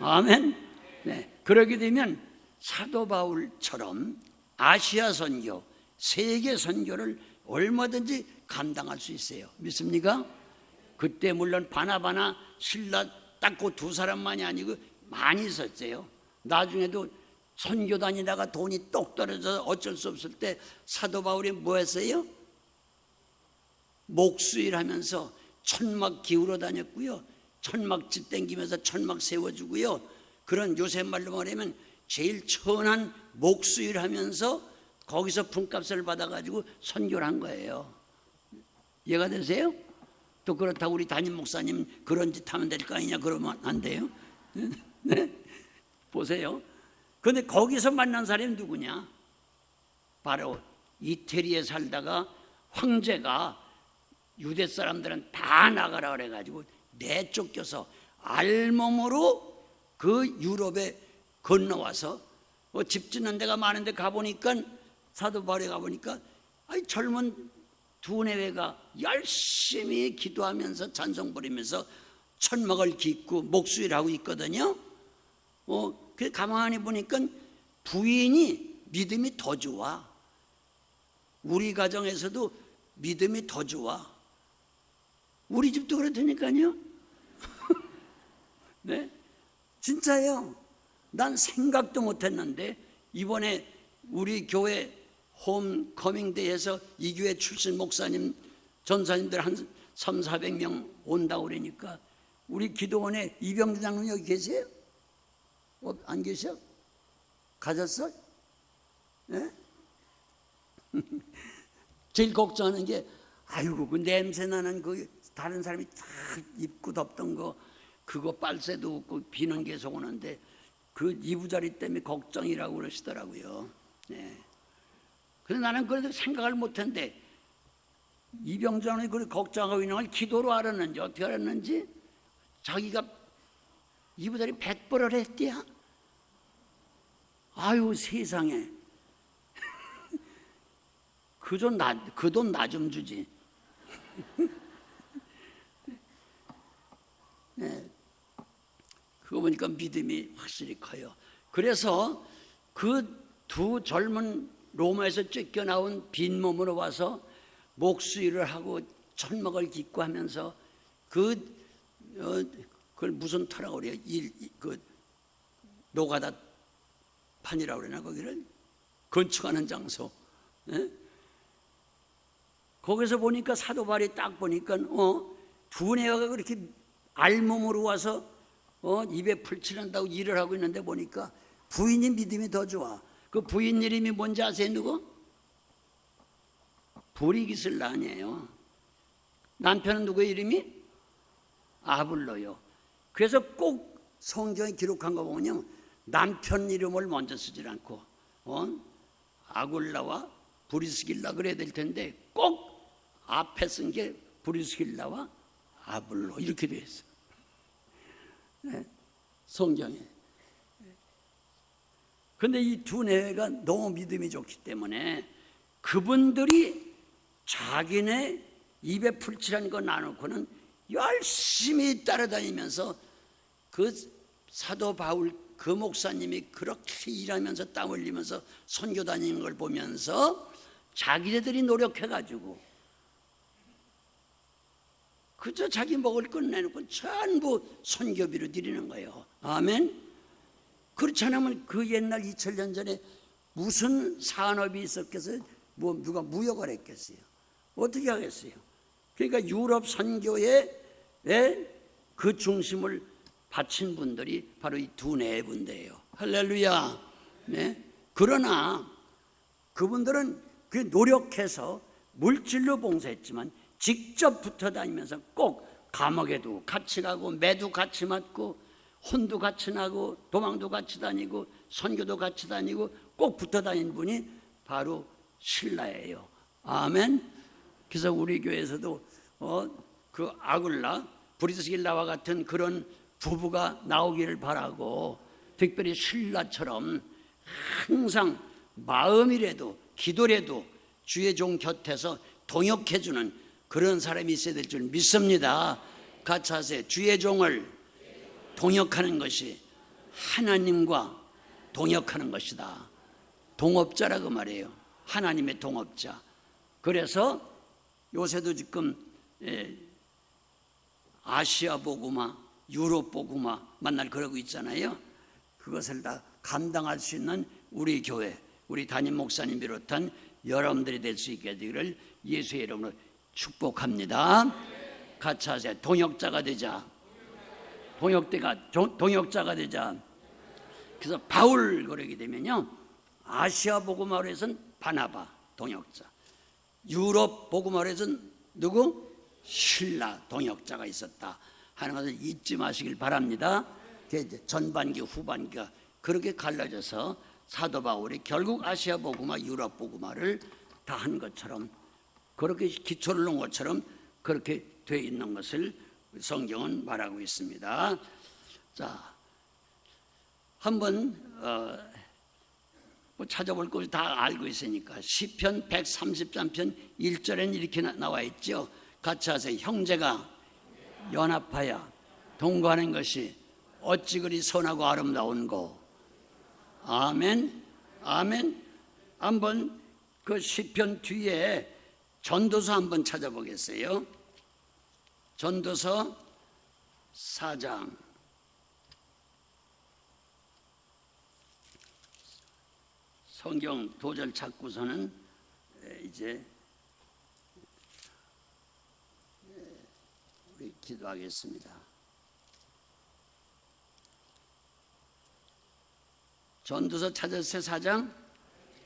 Speaker 1: 아멘. 네, 그러게 되면 사도 바울처럼 아시아 선교, 세계 선교를 얼마든지 감당할 수 있어요. 믿습니까? 그때 물론 바나바나 실라 딱 그 두 사람만이 아니고 많이 있었어요. 나중에도 선교 다니다가 돈이 똑 떨어져서 어쩔 수 없을 때 사도 바울이 뭐 했어요? 목수일 하면서 천막 기울어 다녔고요, 천막집 땡기면서 천막 세워주고요, 그런 요새 말로 말하면 제일 천한 목수일 하면서 거기서 품값을 받아가지고 선교를 한 거예요. 이해가 되세요? 또 그렇다고 우리 담임 목사님 그런 짓 하면 될 거 아니냐 그러면 안 돼요? 네? 보세요. 그런데 거기서 만난 사람이 누구냐? 바로 이태리에 살다가 황제가 유대 사람들은 다 나가라 그래가지고 내쫓겨서 알몸으로 그 유럽에 건너와서 집 짓는 데가 많은데 가보니까, 사도 바울에 가보니까 젊은 두네회가 열심히 기도하면서 찬송 부리면서 천막을 깃고 목수일 하고 있거든요. 그 가만히 보니까 부인이 믿음이 더 좋아. 우리 가정에서도 믿음이 더 좋아. 우리 집도 그렇다니까요. 네, 진짜요. 난 생각도 못했는데 이번에 우리 교회 홈커밍데이에서 이 교회 출신 목사님, 전사님들 한 300~400명 온다고 그러니까 우리 기도원에 이병주 장로님 여기 계세요? 안 계셔? 가졌어? 네? 제일 걱정하는 게 아이고 그 냄새 나는 그 다른 사람이 다 입고 덮던 거 그거 빨새도 없고 비는 계속 오는데 그 이부자리 때문에 걱정이라고 그러시더라고요. 네. 그래서 나는 그래도 생각을 못했는데 이병장이 그 걱정하고 있는 걸 기도로 알았는지 어떻게 알았는지 자기가 이부자리 100벌을 했대야. 아유 세상에. 그 돈 나 좀 주지. 네. 그거 보니까 믿음이 확실히 커요. 그래서 그 두 젊은 로마에서 쫓겨나온 빈몸으로 와서 목수일을 하고 천막을 깃고 하면서 그걸 무슨 터라고 그래요? 그 노가다 판이라고 그러나 거기를 건축하는 장소. 네? 거기서 보니까 사도 바울이 딱 보니까 두네가 그렇게 알몸으로 와서 입에 풀칠한다고 일을 하고 있는데 보니까 부인이 믿음이 더 좋아. 그 부인 이름이 뭔지 아세요? 누구? 브리기슬라 아니에요. 남편은 누구의 이름이? 아블로요. 그래서 꼭 성경에 기록한 거 보면 남편 이름을 먼저 쓰질 않고 아굴라와 브리스길라 그래야 될 텐데 꼭 앞에 쓴 게 브리스길라와 아블로 이렇게 되어 있어요. 네, 성경에. 그런데 이 두 내외가 너무 믿음이 좋기 때문에 그분들이 자기네 입에 풀칠한 거 나놓고는 열심히 따라다니면서 그 사도 바울 그 목사님이 그렇게 일하면서 땀 흘리면서 선교 다니는 걸 보면서 자기네들이 노력해가지고 그저 자기 먹을 건 내놓고 전부 선교비로 드리는 거예요. 아멘. 그렇지 않으면 그 옛날 2000년 전에 무슨 산업이 있었겠어요? 누가 무역을 했겠어요? 어떻게 하겠어요? 그러니까 유럽 선교에 그 중심을 바친 분들이 바로 이 두 내분들이에요. 할렐루야. 네. 그러나 그분들은 그 노력해서 물질로 봉사했지만 직접 붙어 다니면서 꼭 감옥에도 같이 가고 매도 같이 맞고 혼도 같이 나고 도망도 같이 다니고 선교도 같이 다니고 꼭 붙어 다닌 분이 바로 신라예요. 아멘. 그래서 우리 교회에서도 그 아굴라, 브리스길라와 같은 그런 부부가 나오기를 바라고, 특별히 신라처럼 항상 마음이라도 기도라도 주의 종 곁에서 동역해주는 그런 사람이 있어야 될 줄 믿습니다. 같이 하세요. 주의 종을 동역하는 것이 하나님과 동역하는 것이다. 동업자라고 말해요. 하나님의 동업자. 그래서 요새도 지금 아시아 복음화, 유럽 복음화 만날 그러고 있잖아요. 그것을 다 감당할 수 있는 우리 교회, 우리 담임 목사님 비롯한 여러분들이 될 수 있게 되기를 예수의 이름으로 축복합니다. 같이 하세요. 동역자가 되자. 동역자가 되자. 그래서 바울 그러게 되면요, 아시아 복음화로 해서는 바나바 동역자, 유럽 복음화로 해서는 누구? 신라 동역자가 있었다 하는 것을 잊지 마시길 바랍니다. 전반기 후반기가 그렇게 갈라져서 사도 바울이 결국 아시아 복음화, 유럽 복음화를 다 한 것처럼, 그렇게 기초를 놓은 것처럼 그렇게 돼 있는 것을 성경은 말하고 있습니다. 자, 한번 뭐 찾아볼 걸 다 알고 있으니까 시편 133편 1절에는 이렇게 나와 있죠. 같이 하세요. 형제가 연합하여 동거하는 것이 어찌 그리 선하고 아름다운고. 아멘. 아멘. 한번 그 시편 뒤에 전도서 한번 찾아보겠어요. 전도서 4장. 성경 도절 찾고서는 이제 우리 기도하겠습니다. 전도서 찾았어요? 4장?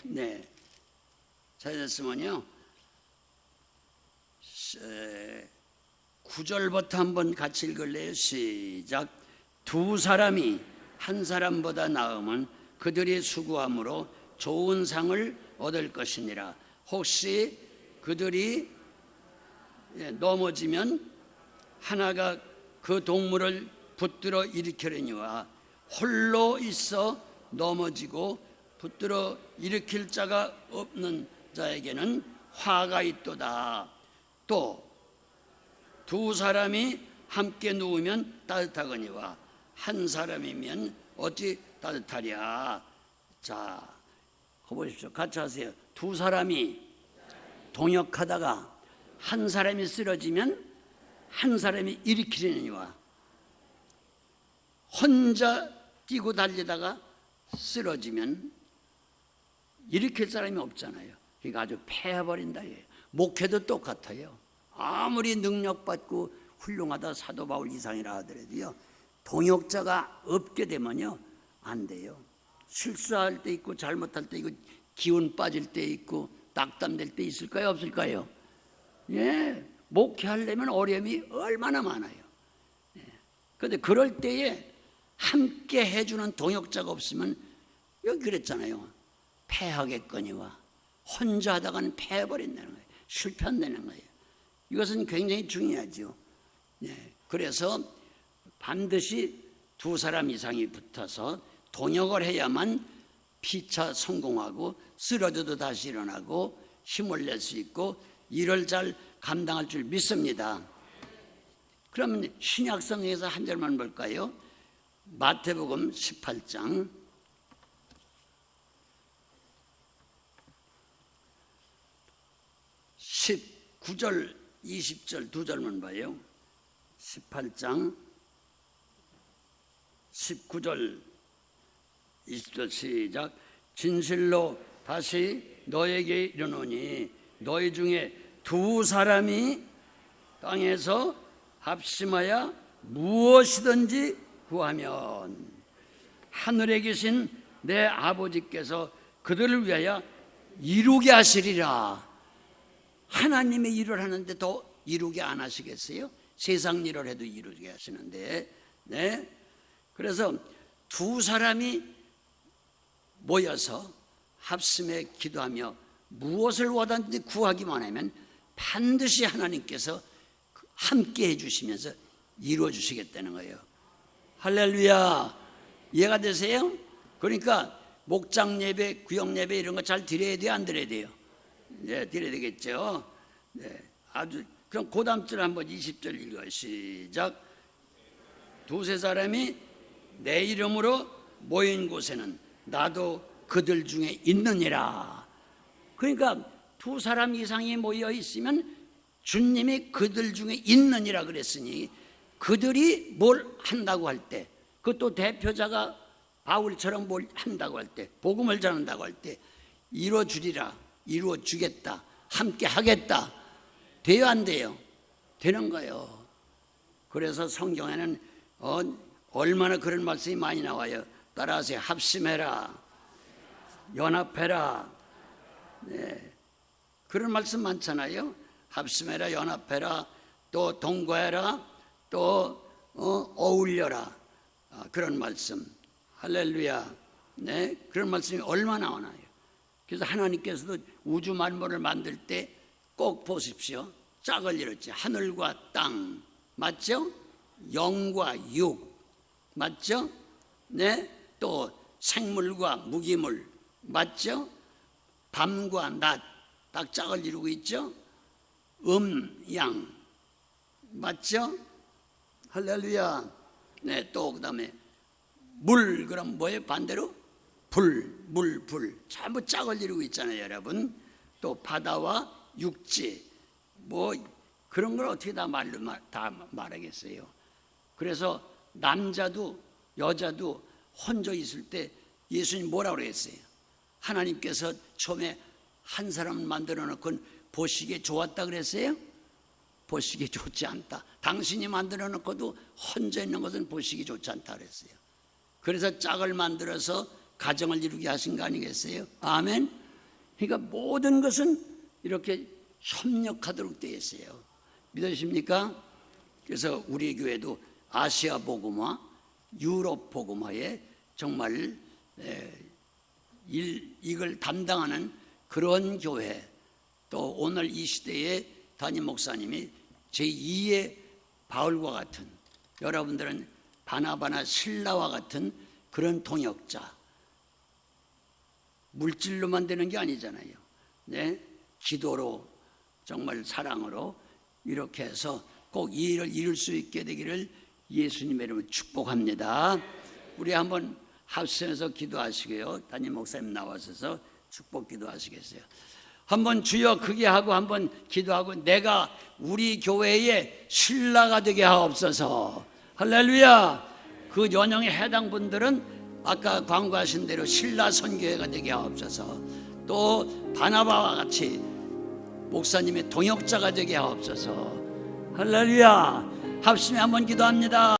Speaker 1: 네, 찾았으면요 9절부터 한번 같이 읽을래요? 시작. 두 사람이 한 사람보다 나으면 그들이 수고함으로 좋은 상을 얻을 것이니라. 혹시 그들이 넘어지면 하나가 그 동물을 붙들어 일으키려니와 홀로 있어 넘어지고 붙들어 일으킬 자가 없는 자에게는 화가 있도다. 또 두 사람이 함께 누우면 따뜻하거니와 한 사람이면 어찌 따뜻하랴. 자, 보십시오. 같이 하세요. 두 사람이 동역하다가 한 사람이 쓰러지면 한 사람이 일으키려니와 혼자 뛰고 달리다가 쓰러지면 일으킬 사람이 없잖아요. 그러니까 아주 패해버린다. 목회도 똑같아요. 아무리 능력받고 훌륭하다 사도 바울 이상이라 하더라도요, 동역자가 없게 되면요 안 돼요. 실수할 때 있고 잘못할 때 있고 기운 빠질 때 있고 낙담될 때 있을까요? 없을까요? 예, 목회하려면 어려움이 얼마나 많아요. 그런데 그럴 때에 함께 해주는 동역자가 없으면, 여기 그랬잖아요, 패하겠거니와 혼자 하다가는 패해버린다는 거예요. 실패한다는 거예요. 이것은 굉장히 중요하죠. 그래서 반드시 두 사람 이상이 붙어서 동역을 해야만 피차 성공하고 쓰러져도 다시 일어나고 힘을 낼 수 있고 일을 잘 감당할 줄 믿습니다. 그러면 신약성경에서 한 절만 볼까요? 마태복음 18장 19절 20절 두 절만 봐요. 18장 19절 20절 시작. 진실로 다시 너에게 이르노니 너희 중에 두 사람이 땅에서 합심하여 무엇이든지 구하면 하늘에 계신 내 아버지께서 그들을 위하여 이루게 하시리라. 하나님의 일을 하는데 더 이루게 안 하시겠어요? 세상 일을 해도 이루게 하시는데, 네. 그래서 두 사람이 모여서 합심해 기도하며 무엇을 원하든지 구하기만 하면 반드시 하나님께서 함께 해주시면서 이루어 주시겠다는 거예요. 할렐루야. 이해가 되세요? 그러니까 목장 예배, 구역 예배 이런 거 잘 드려야 돼요, 안 드려야 돼요? 네, 드려야 되겠죠. 네, 아주. 그럼 그 다음 줄 한번 20절 읽어요. 시작. 두세 사람이 내 이름으로 모인 곳에는 나도 그들 중에 있느니라. 그러니까 두 사람 이상이 모여 있으면 주님이 그들 중에 있느니라 그랬으니 그들이 뭘 한다고 할 때, 그것도 대표자가 바울처럼 뭘 한다고 할 때, 복음을 전한다고 할 때 이루어주리라, 이루어주겠다, 함께 하겠다. 돼요, 안 돼요? 되는 거예요. 그래서 성경에는 얼마나 그런 말씀이 많이 나와요. 따라하세요. 합심해라, 연합해라. 네. 그런 말씀 많잖아요. 합심해라, 연합해라, 또 동거해라, 또 어울려라. 그런 말씀. 할렐루야. 네, 그런 말씀이 얼마나 많아요. 그래서 하나님께서도 우주 만물을 만들 때 꼭 보십시오. 짝을 이뤘지. 하늘과 땅, 맞죠? 영과 육, 맞죠? 네, 또 생물과 무기물, 맞죠? 밤과 낮, 딱 짝을 이루고 있죠? 양, 맞죠? 할렐루야. 네, 또 그다음에 물, 그럼 뭐예요? 반대로 불, 전부 짝을 이루고 있잖아요, 여러분. 또 바다와 육지, 뭐 그런 걸 어떻게 다 말하겠어요. 그래서 남자도 여자도 혼자 있을 때 예수님 뭐라고 그랬어요? 하나님께서 처음에 한 사람을 만들어 놓고 보시기에 좋았다 그랬어요? 보시기 좋지 않다. 당신이 만들어 놓고도 혼자 있는 것은 보시기 좋지 않다 그랬어요. 그래서 짝을 만들어서 가정을 이루게 하신 거 아니겠어요? 아멘. 그러니까 모든 것은 이렇게 협력하도록 되어 있어요. 믿으십니까? 그래서 우리 교회도 아시아 복음화, 유럽 복음화에 정말 이걸 담당하는 그런 교회, 또 오늘 이 시대의 담임 목사님이 제2의 바울과 같은, 여러분들은 바나바나 실라와 같은 그런 통역자, 물질로만 되는 게 아니잖아요. 네? 기도로, 정말 사랑으로 이렇게 해서 꼭 이 일을 이룰 수 있게 되기를 예수님의 이름으로 축복합니다. 우리 한번 합심해서 기도하시고요. 담임 목사님 나와서 축복 기도하시겠어요? 한번 주여 크게 하고 한번 기도하고, 내가 우리 교회의 신라가 되게 하옵소서. 할렐루야. 그 연령에 해당 분들은 아까 광고하신 대로 신라 선교회가 되게 하옵소서. 또 바나바와 같이 목사님의 동역자가 되게 하옵소서. 할렐루야. 합심해 한번 기도합니다.